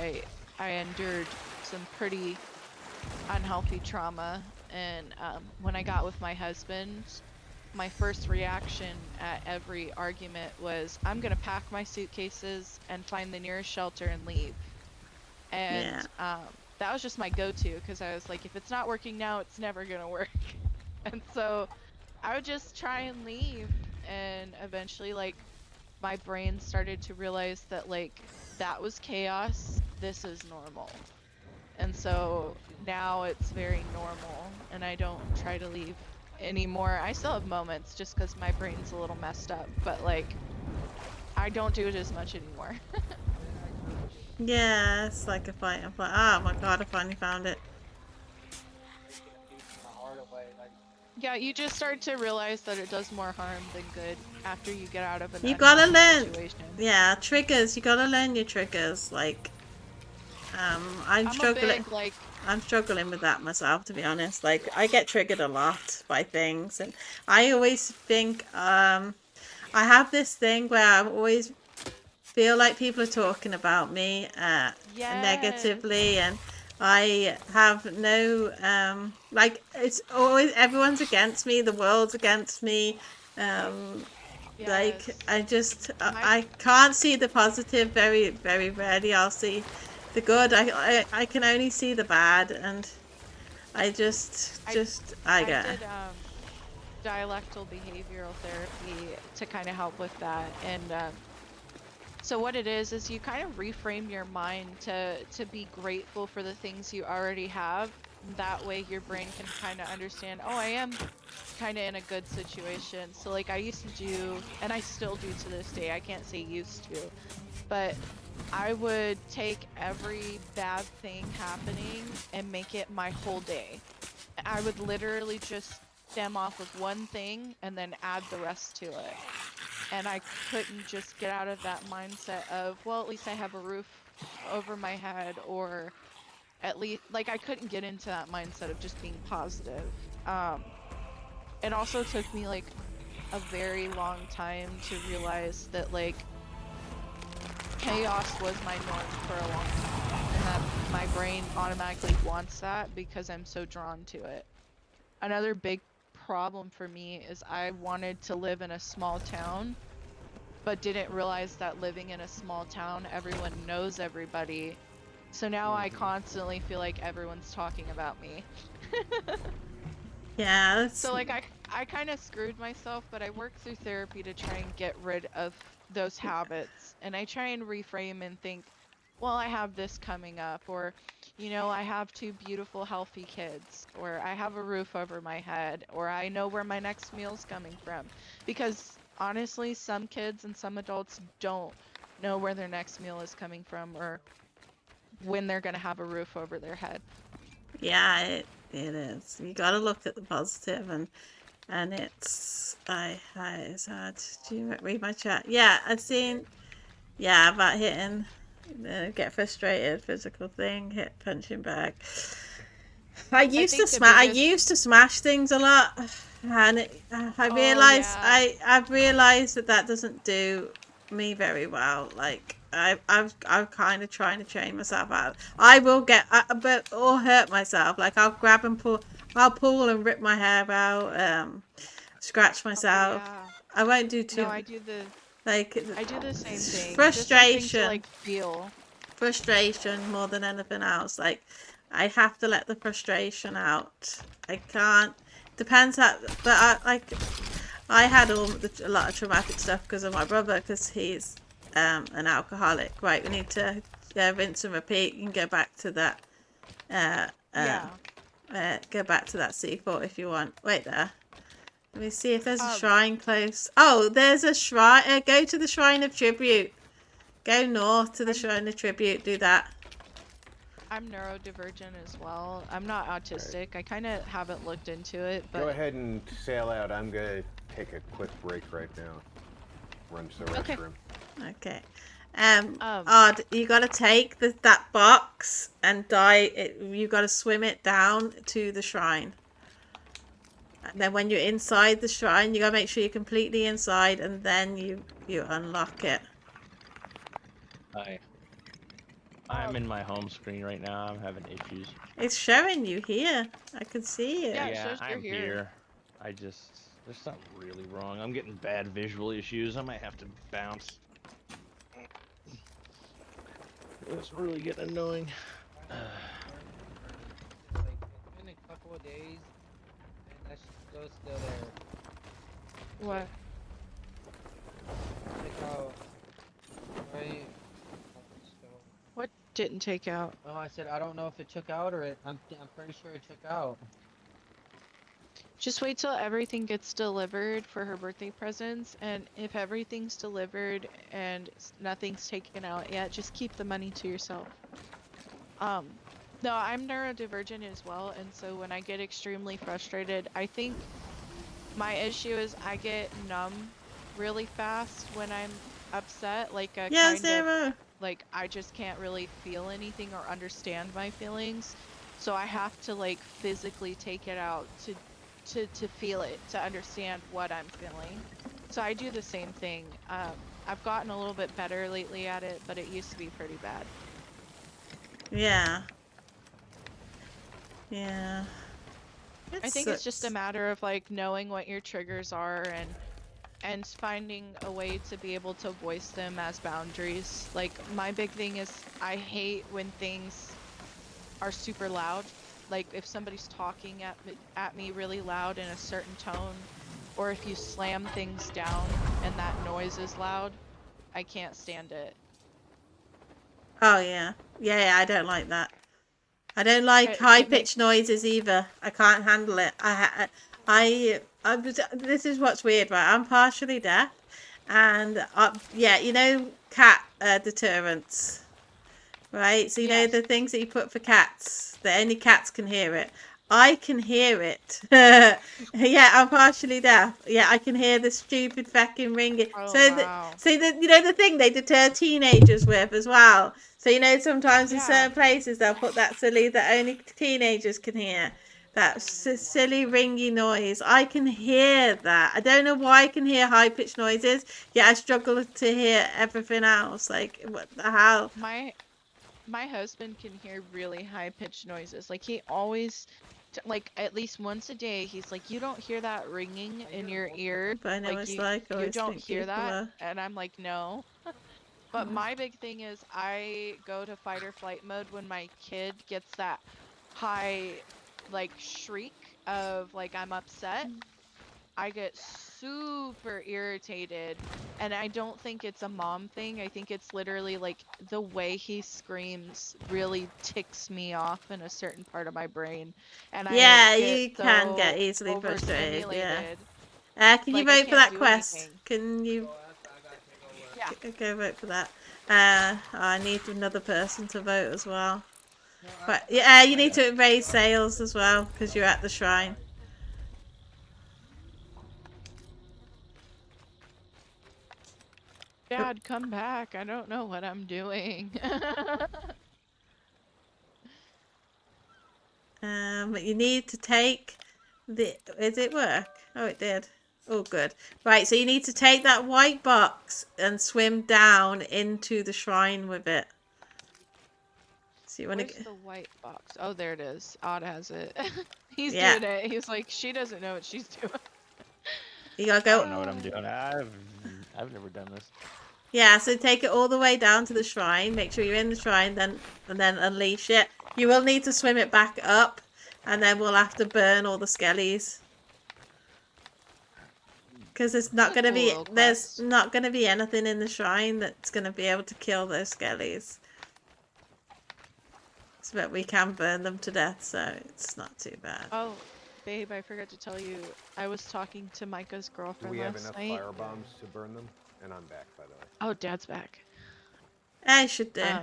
I endured some pretty unhealthy trauma, and when I got with my husband, my first reaction at every argument was, I'm gonna pack my suitcases and find the nearest shelter and leave. And that was just my go-to, because I was like, if it's not working now, it's never gonna work. And so I would just try and leave, and eventually like my brain started to realize that like that was chaos, this is normal. And so now it's very normal, and I don't try to leave anymore. I still have moments just because my brain's a little messed up, but like I don't do it as much anymore. yeah, it's like a fight and flight. Oh my god, I finally found it. Yeah, you just start to realize that it does more harm than good after you get out of an You gotta unhealthy learn. situation. Yeah, triggers. You gotta learn your triggers. Like, I'm I'm a struggling. big, like, I'm struggling with that myself, to be honest. Like, I get triggered a lot by things, and I always think, I have this thing where I always feel like people are talking about me, yes. negatively, and I have no, like, it's always everyone's against me, the world's against me. Like, Yes. My I can't see the positive. Very, very rarely I'll see the good. I can only see the bad, and I I I I get. did dialectal behavioral therapy to kind of help with that, and so what it is you kind of reframe your mind to be grateful for the things you already have. That way your brain can kind of understand, oh, I am kind of in a good situation. So like I used to do, and I still do to this day, I can't say used to, but I would take every bad thing happening and make it my whole day. I would literally just stem off of one thing and then add the rest to it. And I couldn't just get out of that mindset of, well, at least I have a roof over my head, or at least, like, I couldn't get into that mindset of just being positive. It also took me like a very long time to realize that like chaos was my norm for a long time, and that my brain automatically wants that because I'm so drawn to it. Another big problem for me is I wanted to live in a small town, but didn't realize that living in a small town, everyone knows everybody. So now I constantly feel like everyone's talking about me. Yeah, that's So like I kind of screwed myself, but I work through therapy to try and get rid of those habits. And I try and reframe and think, well, I have this coming up, or you know, I have two beautiful healthy kids, or I have a roof over my head, or I know where my next meal's coming from. Because honestly, some kids and some adults don't know where their next meal is coming from, or when they're going to have a roof over their head. yeah, it is. You gotta look at the positive, and it's hard. Do you read my chat? Yeah, I've seen. Yeah, about hitting, get frustrated, physical thing, hit punching bag. think the biggest... I used to smash things a lot, and Oh, yeah. I've realized that that doesn't do me very well. Like I'm kind of trying to train myself out. I will get, but or hurt myself. Like I'll grab and pull, I'll pull and rip my hair out, scratch Oh, myself. yeah. I won't do No, too. I do the Like same thing. Just something to frustration, like feel. frustration more than anything else. Like I have to let the frustration out. I can't. Depends how, but I had a lot of traumatic stuff because of my brother, because he's an alcoholic. Right, we need to rinse and repeat. You can go back to that. Yeah. Go back to that C4 if you want. Wait there. Let me see if there's a Um, shrine close. Oh, there's a shrine. Go to the Shrine of Tribute. Go north to the Shrine of Tribute. Do that. I'm neurodivergent as well. I'm not autistic. I kind of haven't looked into it, but Go ahead and sail out. I'm gonna take a quick break right now. Run to the Okay. restroom. Okay. Odd, you gotta take that box and you gotta swim it down to the shrine. And then when you're inside the shrine, you gotta make sure you're completely inside, and then you unlock it. Hi. I'm in my home screen right now. I'm having issues. It's showing you here. I can see you. Yeah, it shows you're I'm here. here. There's something really wrong. I'm getting bad visual issues. I might have to bounce. It's really getting annoying. Like, it's been a couple of days, and that's still there. What? Like how, right? So, What didn't take out? oh, I said I don't know if it took out or I'm pretty sure it took out. Just wait till everything gets delivered for her birthday presents, and if everything's delivered and nothing's taken out yet, just keep the money to yourself. No, I'm neurodivergent as well, and so when I get extremely frustrated, I think My issue is I get numb really fast when I'm upset, like a Yeah, kind of Zero. like I just can't really feel anything or understand my feelings. So I have to like physically take it out to feel it, to understand what I'm feeling. So I do the same thing. I've gotten a little bit better lately at it, but it used to be pretty bad. Yeah. Yeah. I think it's just a Sucks. matter of like knowing what your triggers are and finding a way to be able to voice them as boundaries. Like my big thing is I hate when things are super loud. Like if somebody's talking at me really loud in a certain tone, or if you slam things down and that noise is loud, I can't stand it. Oh yeah. Yeah, I don't like that. I don't like high It pitched makes noises either. I can't handle it. This is what's weird, right? I'm partially deaf, and yeah, you know, cat deterrents, right? So you know yes. the things that you put for cats that only cats can hear it. I can hear it. Yeah, I'm partially deaf. Yeah, I can hear the stupid fucking ringing. Oh So wow. you know the thing they deter teenagers with as well. So you know sometimes in Yeah. certain places they'll put that silly that only teenagers can hear. That silly ringy noise. I can hear that. I don't know why I can hear high pitched noises. Yet I struggle to hear everything else. Like what the hell? My husband can hear really high pitched noises. Like he always like at least once a day he's like, you don't hear that ringing in your ear, But I know like it's like I you always don't think hear people that, are. and I'm like, no. But my big thing is I go to fight or flight mode when my kid gets that high like shriek of like I'm upset. I get super irritated, and I don't think it's a mom thing. I think it's literally like the way he screams really ticks me off in a certain part of my brain, and I Yeah, get you can get so easily frustrated. Yeah. overstimulated. Can you Like I vote for can't that do quest? anything. Can you Yeah. go vote for that? I need another person to vote as well. But I yeah, you I need got to raise sales as well because you're at the shrine. Dad, come back. I don't know what I'm doing. But you need to take the. Did it work? Oh, it did. Oh, good. Right, so you need to take that white box and swim down into the shrine with it. So you want Where's to. the white box? Oh, there it is. Odd has it. He's Yeah, doing it. He's like, she doesn't know what she's doing. you gotta I go. don't know what I'm doing. I've never done this. Yeah, so take it all the way down to the shrine. Make sure you're in the shrine, and then unleash it. You will need to swim it back up, and then we'll have to burn all the skellies. Because This is a cool little there's quest. not gonna be anything in the shrine that's gonna be able to kill those skellies. But we can burn them to death, so it's not too bad. Oh, babe, I forgot to tell you. I was talking to Micah's Do girlfriend we have last enough night. fire bombs to burn them? And I'm back, by the way. Oh, Dad's back. I should do.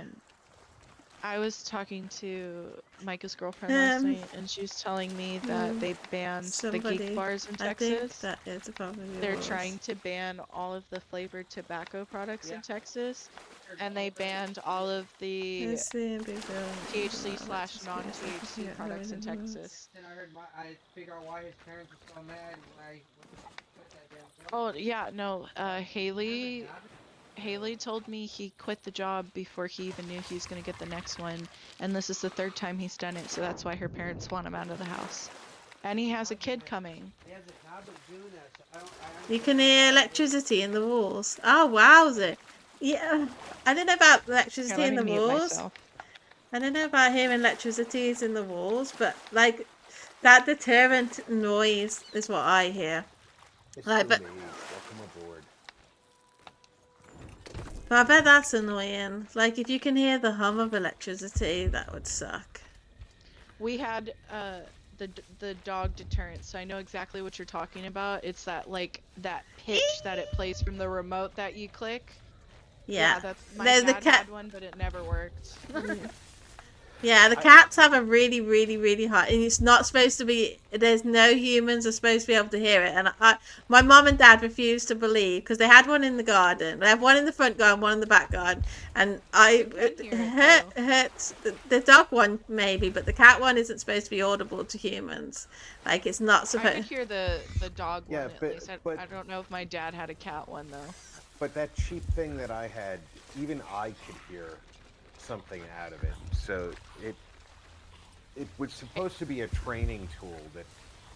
I was talking to Micah's girlfriend last Um, night, and she's telling me that they banned the Somebody, geek bars in I think Texas. that is probably They're yours. trying to ban all of the flavored tobacco products in Texas, and they banned all of the Let's see and be done. THC/non-THC products in Texas. Then I figure out why his parents are so mad when I quit that damn job. Oh yeah, no. Haley told me he quit the job before he even knew he was gonna get the next one, and this is the third time he's done it, so that's why her parents want him out of the house. And he has a kid coming. He has a tablet doing that, so I don't You can hear electricity in the walls. Oh, wowza. Yeah, I don't know about electricity Yeah, in the let me mute walls. myself. I don't know about hearing electricity in the walls, but like that deterrent noise is what I hear. It's Right, but welcome aboard. I bet that's annoying. Like if you can hear the hum of electricity, that would suck. We had the dog deterrent, so I know exactly what you're talking about. It's that like that pitch that it plays from the remote that you click. Yeah, that's my there's the dad cat. had one, but it never worked. Yeah, the cats have a really, really, really high, and it's not supposed to be. There's no humans are supposed to be able to hear it, and my mum and dad refused to believe because they had one in the garden. They have one in the front garden, one in the back garden, and can hear it, hurts the dog one maybe, but the cat one isn't supposed to be audible to humans. Like it's not I could supposed. hear the dog Yeah, one at but- least. but- I don't know if my dad had a cat one though. But that cheap thing that I had, even I could hear something out of it. So it was supposed to be a training tool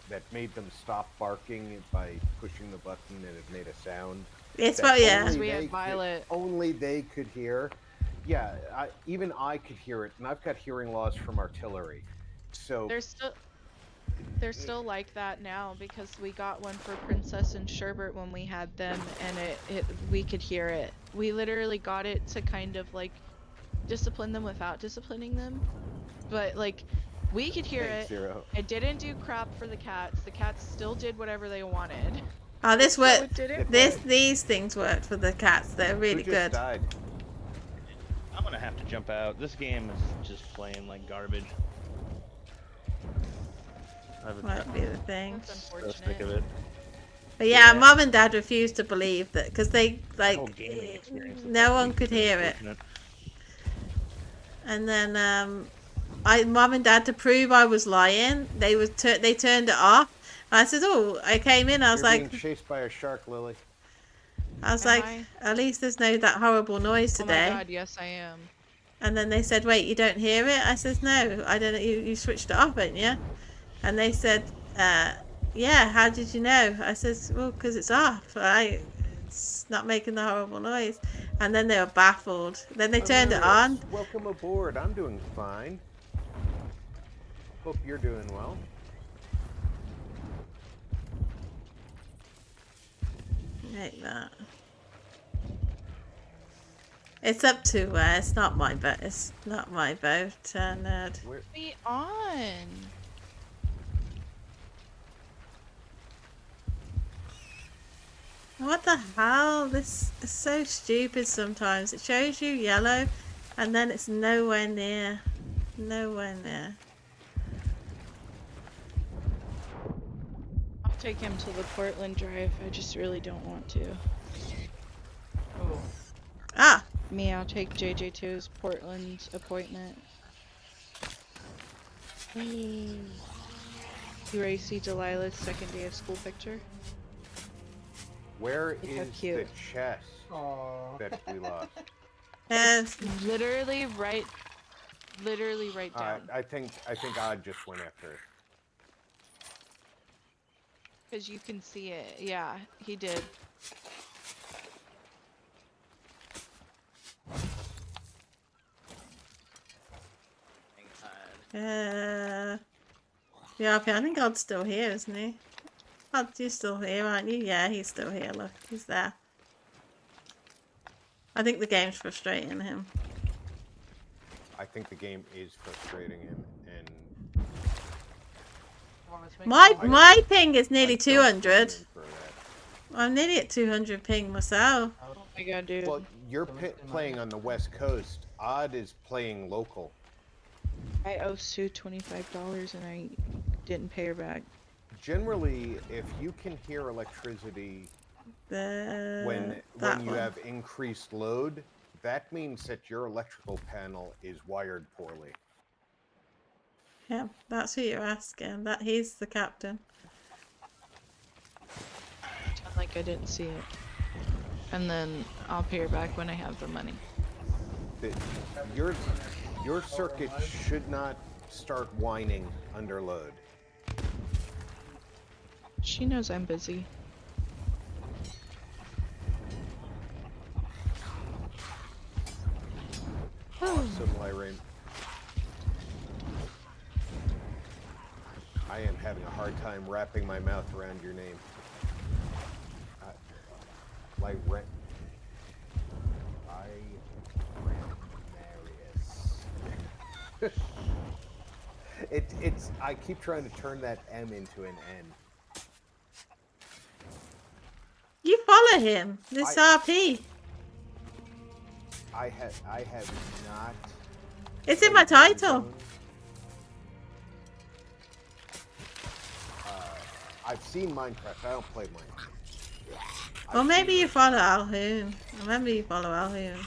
that made them stop barking by pushing the button and it made a sound. It's that what, yeah. only We had they Violet. only they could hear. Yeah, even I could hear it, and I've got hearing loss from artillery. So They're still like that now because we got one for Princess and Sherbert when we had them, and we could hear it. We literally got it to kind of like discipline them without disciplining them, but like we could hear Thanks, it. Zero. It didn't do crap for the cats. The cats still did whatever they wanted. Oh, this So worked. it didn't These things worked for the cats. They're really Who just good. died? I'm gonna have to jump out. This game is just playing like garbage. Might be the thing. That's So sick unfortunate. of it. But yeah, Yeah. mum and dad refused to believe that because they The whole like gaming experience. no one could hear it. Unfortunate. And then mum and dad, to prove I was lying, they turned it off. I said, "Oh, I came in. I was You're like, being chased by a shark, Lily. Am I? at least there's no that horrible noise Oh my today." god, yes I am. And then they said, "Wait, you don't hear it?" I said, "No, I don't. You switched it off, haven't you?" And they said, "Yeah. How did you know?" I said, "Well, because it's off. It's not making the horrible noise." And then they were baffled. Then they turned it on. Hilarious. Welcome aboard. I'm doing fine. Hope you're doing well. Like that. It's up to it's not my boat. It's not my boat, Ned. Where, Be on. What the hell? This is so stupid sometimes. It shows you yellow and then it's nowhere near. Nowhere near. I'll take him to the Portland Drive. I just really don't want to. Oh, Ah! Me, I'll take JJ to his Portland appointment. You ready to see Delilah's second day of school picture? where Look how is the cute. chest aw. that we lost? Yes. Literally right down. I think Odd just went after it. Because you can see it. Yeah, he did. Yeah, I think Odd's still here, isn't he? Odd, you're still here, aren't you? Yeah, he's still here. Look, he's there. I think the game's frustrating him. I think the game is frustrating him, and Come on, let's make My ping is nearly I don't blame 200. him for that. I'm nearly at 200 ping myself. Oh my god, dude. Well, you're playing on the West Coast. Odd is playing local. I owe Sue $25 and I didn't pay her back. Generally, if you can hear electricity when That you one. have increased load, that means that your electrical panel is wired poorly. Yeah, that's who you're asking. That he's the captain. Pretend like I didn't see it. And then I'll pay her back when I have the money. That your circuit should not start whining under load. She knows I'm busy. Awesome, Lyrene. I am having a hard time wrapping my mouth around your name. Lyrene. Marius. It's. I keep trying to turn that M into an N. You follow him. This RP. I have not It's in my Play title. zone. I've seen Minecraft. I don't play Minecraft. Or I've maybe seen you it. follow Alhoon. Remember you follow Alhoon.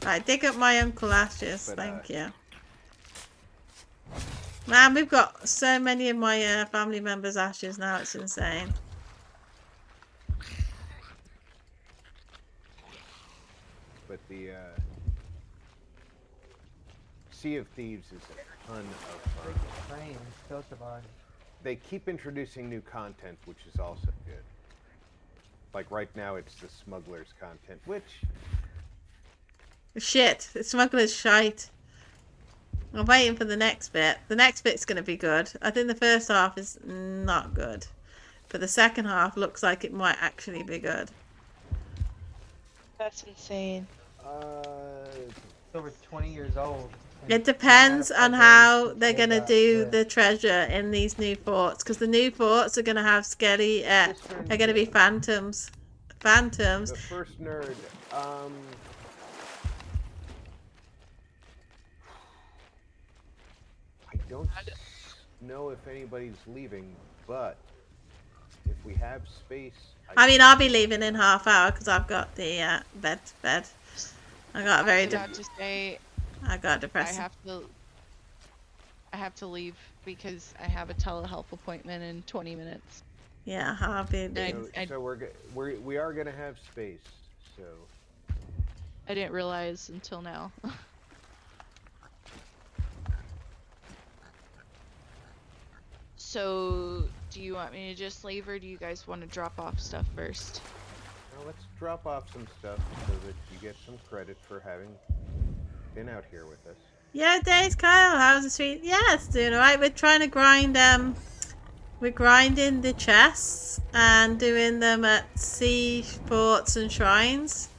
Right, dig up my Uncle Ashes. But, Thank you. Man, we've got so many of my family members' ashes now. It's insane. But the Sea of Thieves is a ton of fun. Train, still surviving. They keep introducing new content, which is also good. Like right now, it's the smugglers content, which Shit, the smuggler's shite. I'm waiting for the next bit. The next bit's going to be good. I think the first half is not good. But the second half looks like it might actually be good. That's insane. It's over 20 years old. and It depends they had on a how preserve they're to going to that do good. the treasure in these new forts. Because the new forts are going to have scary... are going to be phantoms. Phantoms. the first nerd, I don't know if anybody's leaving, but if we have space, I mean, I'll be leaving in half hour because I've got the bed. I got a I very... was about to say I got I depressing. have to leave because I have a telehealth appointment in 20 minutes. Yeah, I'll be... we are gonna have space, so I didn't realize until now. So, do you want me to just leave, or do you guys want to drop off stuff first? now let's drop off some stuff so that you get some credit for having been out here with us. Yeah, Days, Kyle, how's the street? Yeah, it's doing alright. We're trying to grind, we're grinding the chests and doing them at seaports and shrines.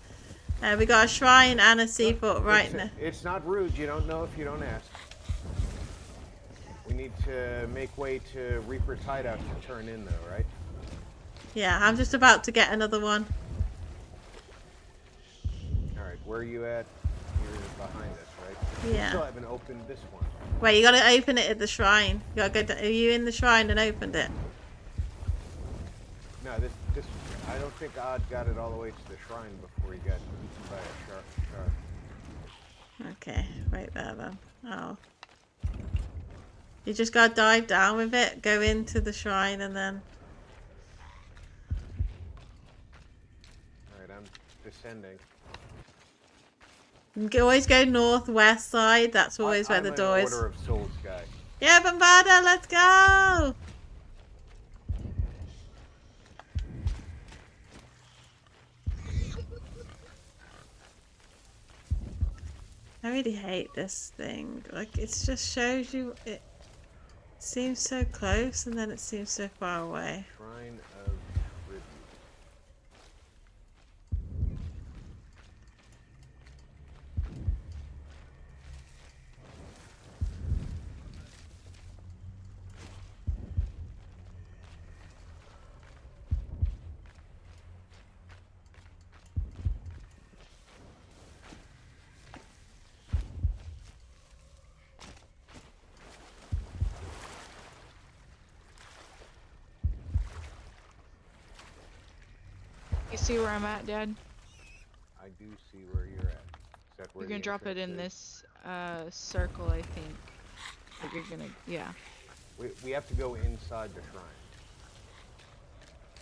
We got a shrine and a seaport right now. It's not rude. You don't know if you don't ask. We need to make way to Reaper's hideout to turn in, though, right? Yeah, I'm just about to get another one. All right, where are you at? You're behind us, right? Yeah. We still haven't opened this one. Wait, you gotta open it at the shrine. You gotta go. Are you in the shrine and opened it? No, this. I don't think Odd got it all the way to the shrine before he got eaten by a shark. Okay, right there then. Oh. You just gotta dive down with it, go into the shrine, and then... Alright, I'm descending. You can always go northwest side, that's always where the door I'm an is. Order of Souls guy. Yeah, Bombarda, let's go! I really hate this thing. Like, it just shows you... It seems so close, and then it seems so far away. Shrine of Tribute. You see where I'm at, Dad? I do see where you're at. Is that where You're gonna the drop it in entrance this circle, I think. Like you're gonna, yeah. is? We have to go inside the shrine.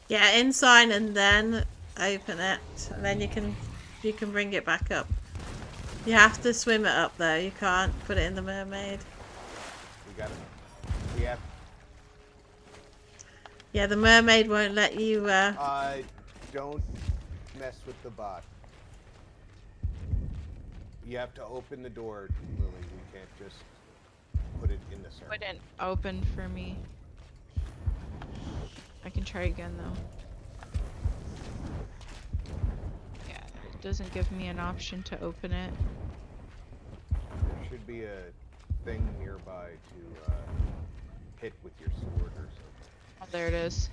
Yeah, inside and then open it, and then you can bring it back up. You have to swim it up though. You can't put it in the mermaid. We got it. We have. Yeah, the mermaid won't let you. Don't mess with the bot. You have to open the door, Lily. We can't just put it in the circle. Wouldn't open for me. I can try again though. Yeah, it doesn't give me an option to open it. There should be a thing nearby to hit with your sword or something. Oh, there it is.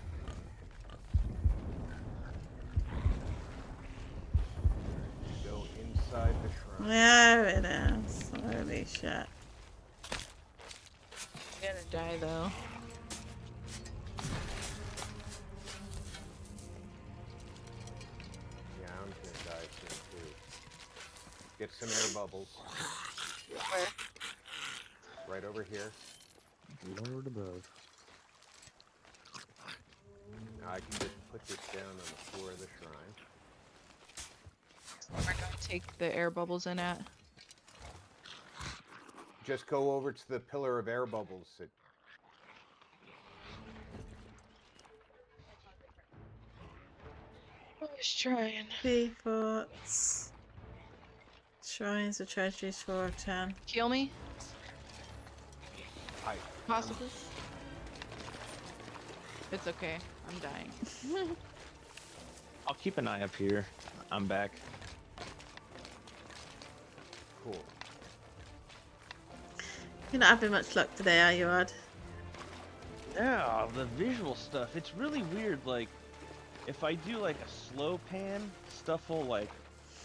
Go inside the shrine. There it is. Holy shit. I'm gonna die though. Yeah, I'm gonna die soon too. Get some air bubbles. Where? Right over here. Lord above. Now I can just put this down on the floor of the shrine. Where do I take the air bubbles in at? Just go over to the pillar of air bubbles. I was trying. Sea forts. Shrines of treasuries 4 of 10. Kill me? Hi. Possibly. It's okay. I'm dying. I'll keep an eye up here. I'm back. Cool. You're not having much luck today, are you, Odd? Yeah, the visual stuff. It's really weird. Like, if I do like a slow pan, stuff will like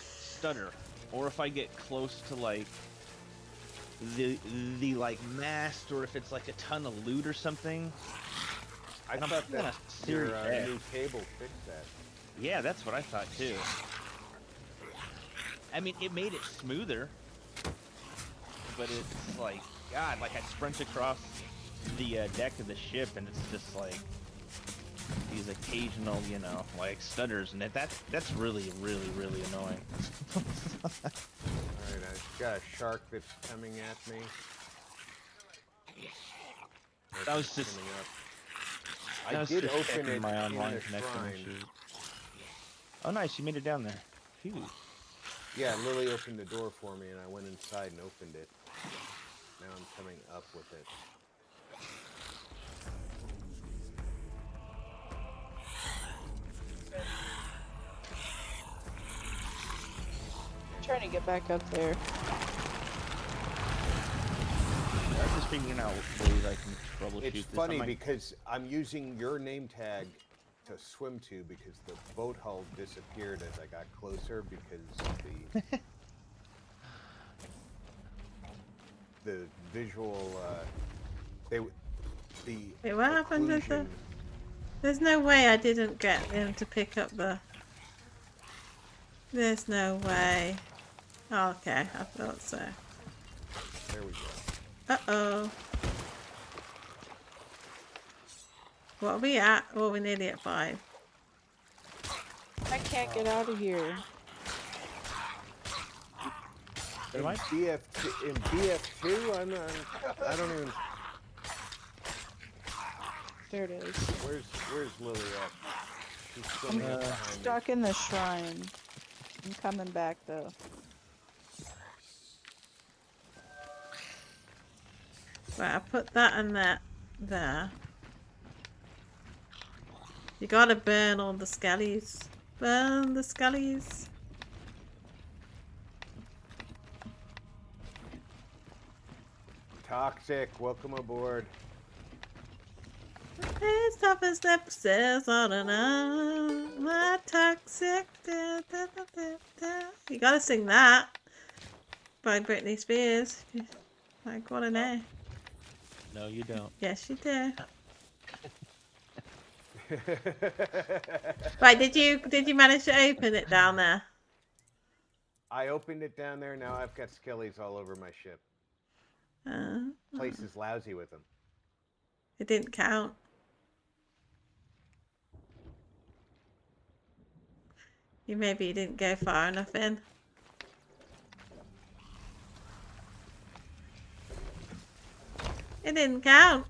stutter. Or if I get close to like the like mast, or if it's like a ton of loot or something. I I'm thought gonna that sear your that. new cable fixed that. Yeah, that's what I thought too. I mean, it made it smoother, but it's like, God, like I sprint across the deck of the ship, and it's just like these occasional, you know, like stutters, and that's really, really, really annoying. Alright, I've got a shark that's coming at me. That was just- coming up. I I was did just open checking it my in online the connection shrine. issue. Oh, nice, you made it down there. Phew. Yeah, Lily opened the door for me, and I went inside and opened it. Now I'm coming up with it. I'm trying to get back up there. I'm just figuring out ways I can troubleshoot It's this. funny I'm like, because I'm using your name tag to swim to because the boat hull disappeared as I got closer because the visual the Wait, what happened with the... occlusion- There's no way I didn't get him to pick up the... There's no way. Oh, okay, I thought so. There we go. Uh-oh. What are we at? Oh, we're nearly at 5. I can't get out of here. In Am I? BF2, I don't even. There it is. Where's Lily at? She's swimming up behind me. Stuck in the shrine. I'm coming back though. Right, I put that and that there. You gotta burn all the skellies. Burn the skellies. Toxic, welcome aboard. Hey, stop and step says on and on. My toxic. Da, da, da, da, da. You gotta sing that by Britney Spears. Like, what an A. no, you don't. Yes, you do. Right, did you manage to open it down there? I opened it down there. Now I've got skellies all over my ship. Place is lousy with them. It didn't count. Maybe you didn't go far enough in. It didn't count.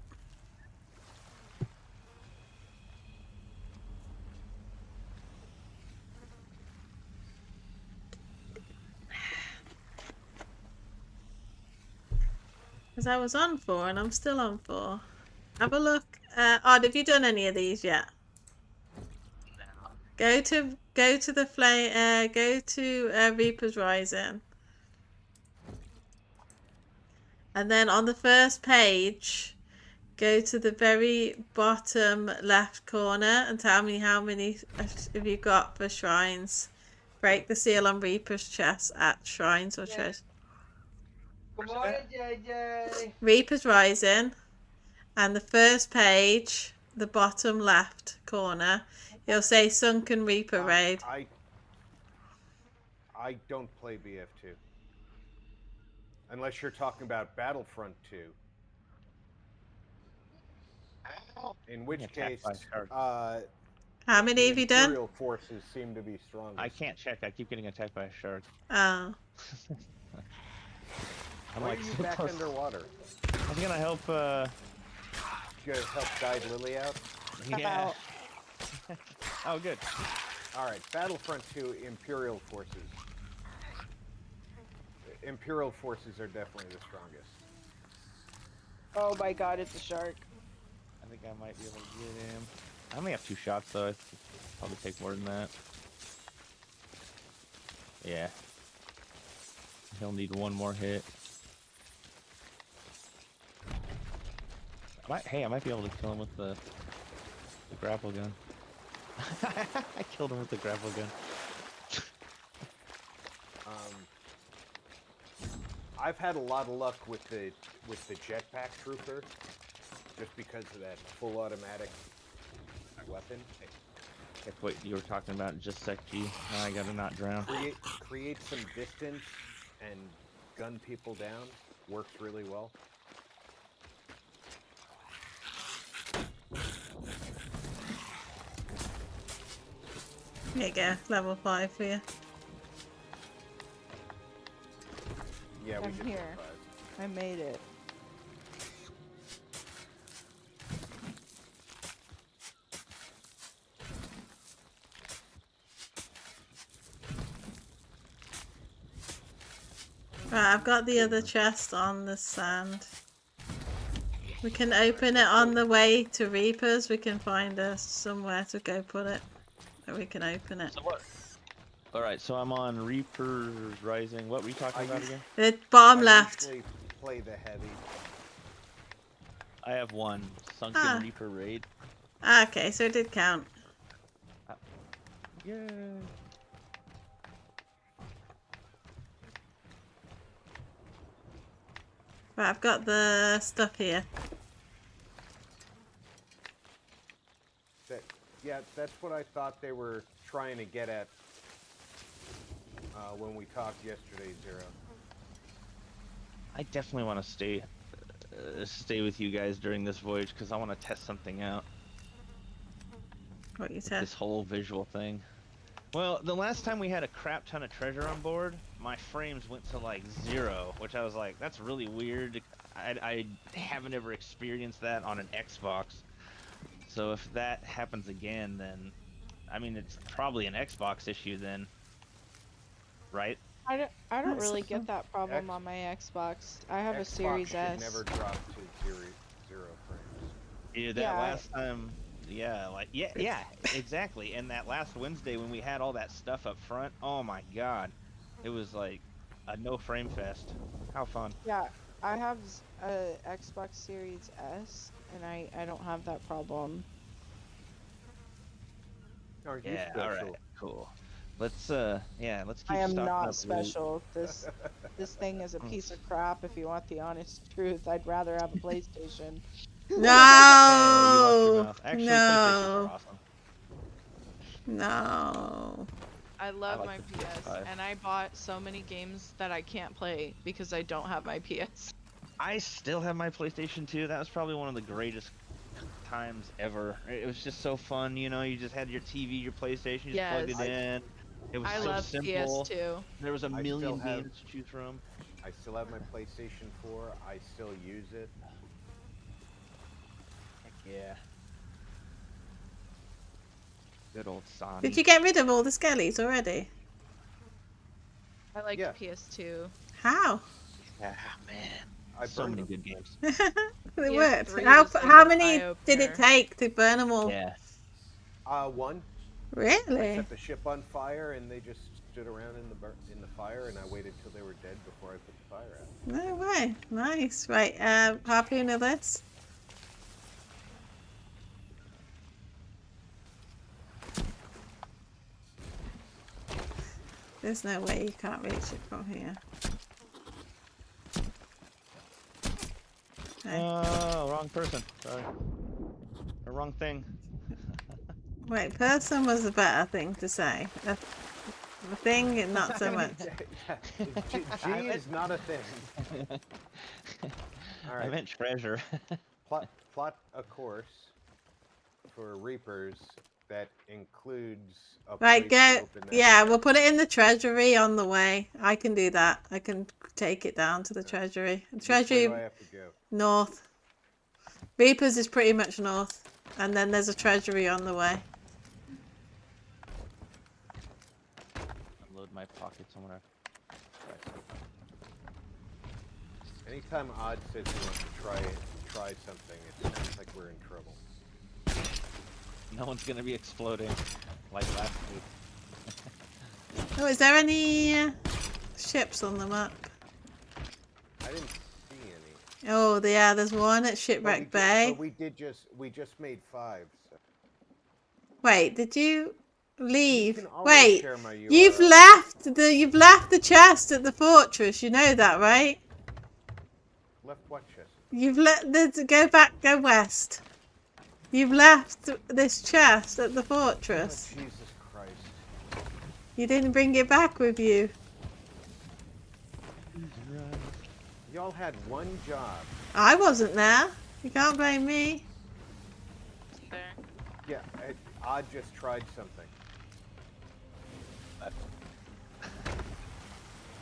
Because I was on 4 and I'm still on 4. Have a look. Odd, have you done any of these yet? Go to the flame. Go to Reaper's Rising, and then on the first page, go to the very bottom left corner and tell me how many have you got for shrines. Break the seal on Reaper's chest at shrines or treasure. Good morning, JJ. Reaper's Rising, and the first page, the bottom left corner, it'll say Sunken Reaper Raid. I don't play BF2. Unless you're talking about Battlefront 2. In which Getting case, attacked by a shark. How many the have you done? Imperial forces seem to be strongest. I can't check. I keep getting attacked by a shark. Oh. I'm Why like are you so back close. underwater? I'm gonna help. You gonna help guide Lily out? Yeah. Oh, good. All right, Battlefront 2, Imperial forces. Imperial forces are definitely the strongest. Oh my god, it's a shark. I think I might be able to get him. I only have 2 shots, though. I probably take more than that. Yeah. He'll need 1 more hit. Hey, I might be able to kill him with the grapple gun. I killed him with the grapple gun. I've had a lot of luck with the jetpack trooper, just because of that full automatic weapon. That's what you were talking about, just sec G. Now I gotta not drown. Create some distance and gun people down. Works really well. There you go, level 5 for you. Yeah, we I'm did here. survive. I made it. Right, I've got the other chest on the sand. We can open it on the way to Reapers. We can find somewhere to go put it. So we can open it. So what? Alright, so I'm on Reaper's Rising. What were you talking about again? The bottom I left. usually play the heavy. I have 1. Sunken Ah. Reaper Raid. Okay, so it did count. Yeah. Right, I've got the stuff here. Yeah, that's what I thought they were trying to get at when we talked yesterday, Zero. I definitely want to stay with you guys during this voyage because I want to test something out. What you said. This whole visual thing. Well, the last time we had a crap ton of treasure on board, my frames went to like 0, which I was like, that's really weird. I haven't ever experienced that on an Xbox. So if that happens again, then, I mean, it's probably an Xbox issue then, right? I don't That's really so get that problem on my Xbox. I have a Series should S. never drop to zero frames. Yeah, that Yeah, last time, yeah, exactly. And that last Wednesday when we had all that stuff up front, oh my god, it was like a no frame fest. How fun! Yeah, I have a Xbox Series S, and I don't have that problem. Aren't you Yeah, special? all right, cool. Let's let's keep. I am stocking not up special. This thing is a piece of crap. If you want the honest truth, I'd rather have a PlayStation. Hey, you watch your No! mouth. Actually, PlayStations are No! awesome. No! I love like my the PS, PS5. and I bought so many games that I can't play because I don't have my PS. I still have my PlayStation 2. That was probably one of the greatest times ever. It was just so fun, you know. You just had your TV, your PlayStation, you just plugged Yes. it in. It was I so love simple. PS2. There was a I million still have- games to choose from. I still have my PlayStation 4. I still use it. Heck yeah. Good old Sony. Did you get rid of all the skellies already? I like Yeah. the PS2. How? Yeah, man. I So burned many them. good games. It worked. PS3 How, was like how an many did it eye-opener. take to burn them all? Yeah. One. I Really? set the ship on fire, and they just stood around in the fire, and I waited till they were dead before I put the fire out. No way. Nice. Right, harpoon of this. There's no way you can't reach it from here. Oh, wrong person. Sorry. The wrong thing. Wait, person was a better thing to say. A thing, not so much. G is not a thing. All I right. meant treasure. Plot a course for Reapers that includes a Right, place to go. open that Yeah, chest. we'll put it in the treasury on the way. I can do that. I can take it down to the treasury. Which way do Treasury I have to go? north. Reapers is pretty much north. And then there's a treasury on the way. Unload my pocket somewhere. Anytime Odd says he wants to try something, it sounds like we're in trouble. No one's gonna be exploding like last week. Oh, is there any ships on the map? I didn't see any. Oh, yeah, there's one at Shipwreck Bay. But we just made 5. So. Wait, did you leave? You can always Wait, share my URL. you've left the chest at the fortress. You know that, right? Left what chest? Go west. You've left this chest at the fortress. Oh, Jesus Christ. You didn't bring it back with you. Y'all had one job. I wasn't there. You can't blame me. There. Yeah, Odd just tried something.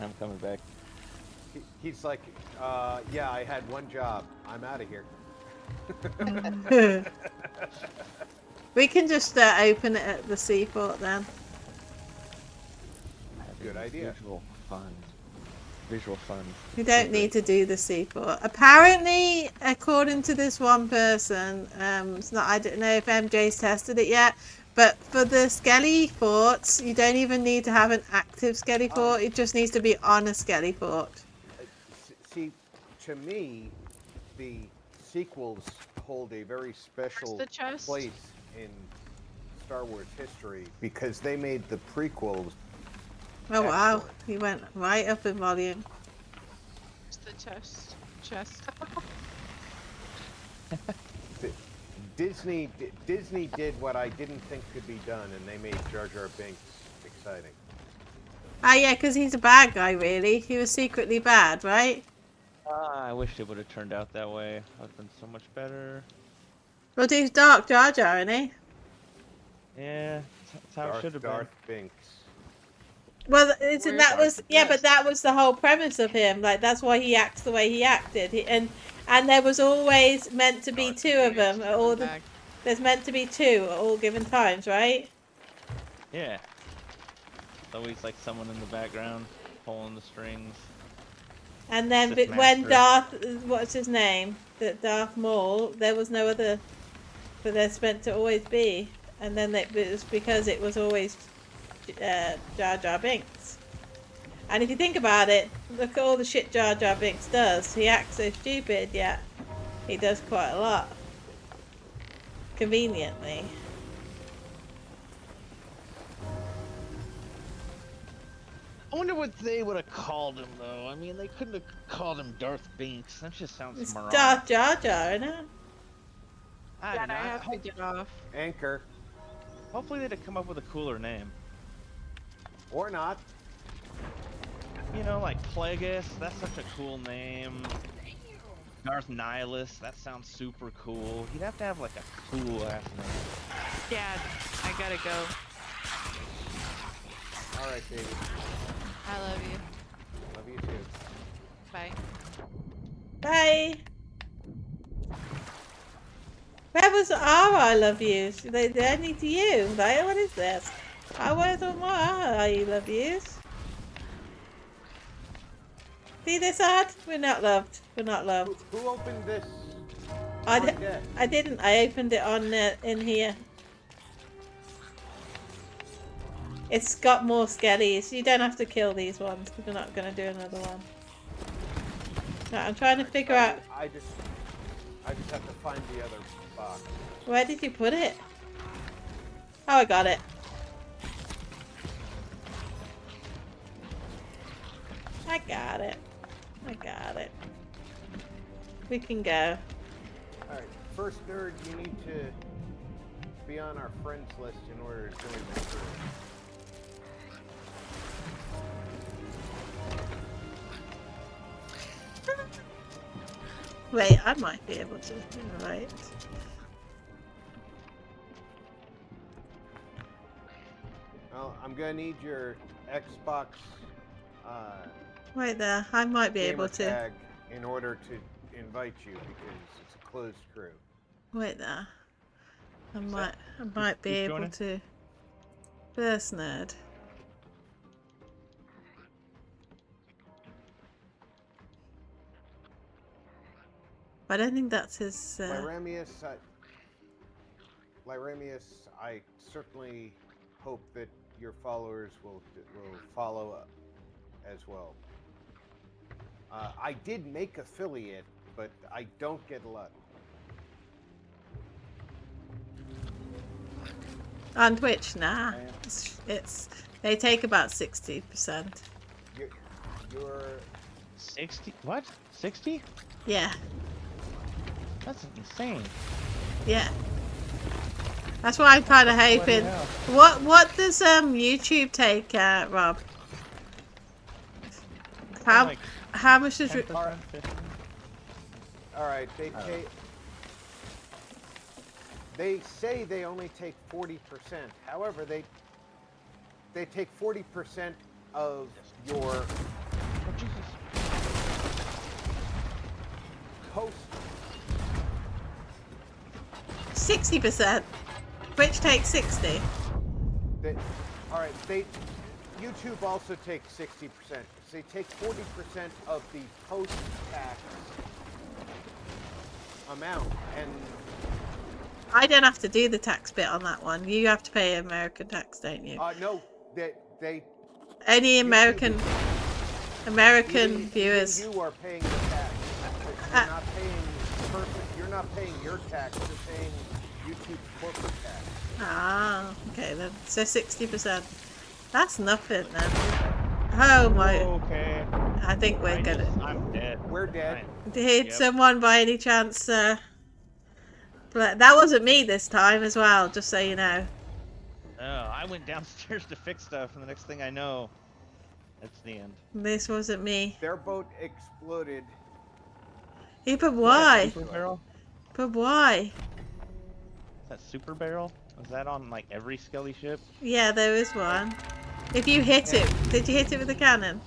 I'm coming back. He's like, yeah, I had one job. I'm out of here. We can just open it at the seaport then. Good idea. Visual fun. We don't need to do the seaport. Apparently, according to this one person, it's not. I don't know if MJ's tested it yet, but for the skelly forts, you don't even need to have an active skelly fort. It just needs to be on a skelly fort. See, to me, the sequels hold a very special the chest? place in Star Wars history because they made the prequels. Oh wow, excellent. he went right up in volume. It's the chest. Disney did what I didn't think could be done, and they made Jar Jar Binks exciting. Ah yeah, because he's a bad guy really. He was secretly bad, right? I wish it would have turned out that way. That would have been so much better. Well, he's Dark Jar Jar, isn't he? Yeah, that's how it should have been. Darth Binks. Well, Where's that was Darth but that was the whole premise of him. Like that's why he acts the way he acted. And there was always meant to be two of them. There's meant to be two at all given times, right? Yeah. It's always like someone in the background pulling the strings. And then Sith when Master. what's his name? Darth Maul, there was no other. But there's meant to always be. And then it was because it was always Jar Jar Binks. And if you think about it, look at all the shit Jar Jar Binks does. He acts so stupid, yet he does quite a lot. Conveniently. I wonder what they would have called him, though. I mean, they couldn't have called him Darth Binks. That just sounds It's moronic. Darth Jar Jar, isn't it? I Dad, don't know. I have to get off. Anchor. Hopefully they'd have come up with a cooler name. Or not. You know, like Plagueis, that's such a cool name. Darth Nihilus, that sounds super cool. He'd have to have like a cool ass name. Dad, I gotta go. Alright, baby. I love you. Love you too. Bye. Bye. Where was our I love yous? They only to you. Like, what is this? I want more I love yous. See this ad? We're not loved. We're not loved. Who opened this? I deck? didn't. I opened it on in here. It's got more skellies. You don't have to kill these ones because we're not going to do another one. No, I'm trying to figure out. I just have to find the other box. Where did you put it? Oh, I got it. I got it. I got it. We can go. All right, first nerd, you need to be on our friends list in order to join the crew. Wait, I might be able to. Right. Well, I'm gonna need your Xbox Wait there. I might be gamer able to. tag in order to invite you because it's a closed crew. Wait there. I What's might. that? I might be who's able joining? to. First nerd. I don't think that's his. Lyramius, I certainly hope that your followers will follow up as well. I did make affiliate, but I don't get a lot. On Twitch, nah. Yeah. It's they take about 60%. You're 60? What? 60? Yeah, That's insane. yeah. That's why I'm kind of Bloody hoping. hell. What does YouTube take, Rob? How Like how much does 10%, 15? all right. They say they only take 40%. However, they take 40% of your Oh, Jesus. post. 60%? Twitch takes 60. All right. YouTube also takes 60%. They take 40% of the post-tax amount, and I don't have to do the tax bit on that one. You have to pay American tax, don't you? no, they Any American even viewers. you are paying the tax. But you're not paying your tax. You're paying YouTube's corporate tax. Ah, okay then. So 60%. That's nothing then. Oh my! Okay. I think we're gonna. I'm dead. We're dead. Did Yep. someone by any chance? But that wasn't me this time as well. Just so you know. Oh, I went downstairs to fix stuff, and the next thing I know, that's the end. This wasn't me. Their boat exploded. Yeah, but why? Super barrel? But why? Is that super barrel? Was that on like every Skelly ship? Yeah, there is one. If you hit it, did you hit it with the cannon?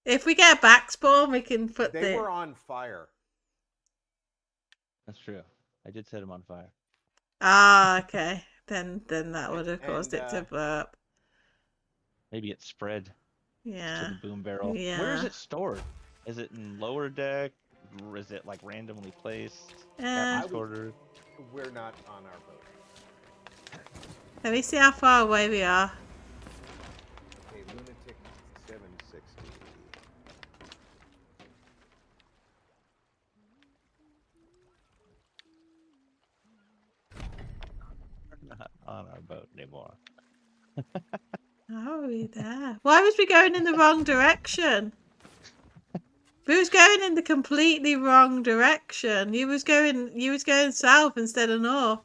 If we get a back spawn, we can put They were on fire. That's true. I did set him on fire. Ah, okay. Then that would have caused it to blow up. Maybe it spread to Yeah. the boom barrel. Yeah. Where is it stored? Is it in lower deck? Or is it like randomly placed? Uh, Quarters? We're not on our boat. Let me see how far away we are. Okay, lunatic 760. We're not on our boat anymore. How are we there? Why was we going in the wrong direction? We was going in the completely wrong direction. You was going south instead of north.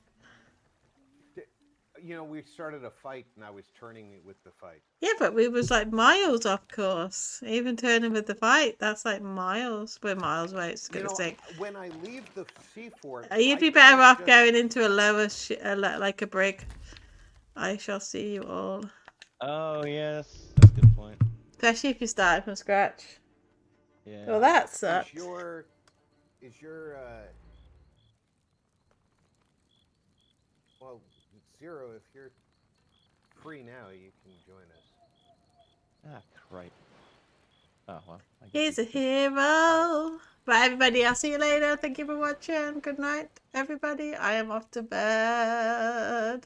You know, we started a fight, and I was turning with the fight. Yeah, but we was like miles off course. Even turning with the fight, that's like miles. We're miles away. It's gonna take. When I leave the seafort, You'd be better off going into a lower, like a brig. I shall see you all. Oh yes, that's a good point. Especially if you started from scratch. Yeah. Well, that sucks. Is your well, Zero, if you're free now, you can join us. Ah, crap. Oh well. I guess He's a you could- hero. Bye, everybody. I'll see you later. Thank you for watching. Good night, everybody. I am off to bed.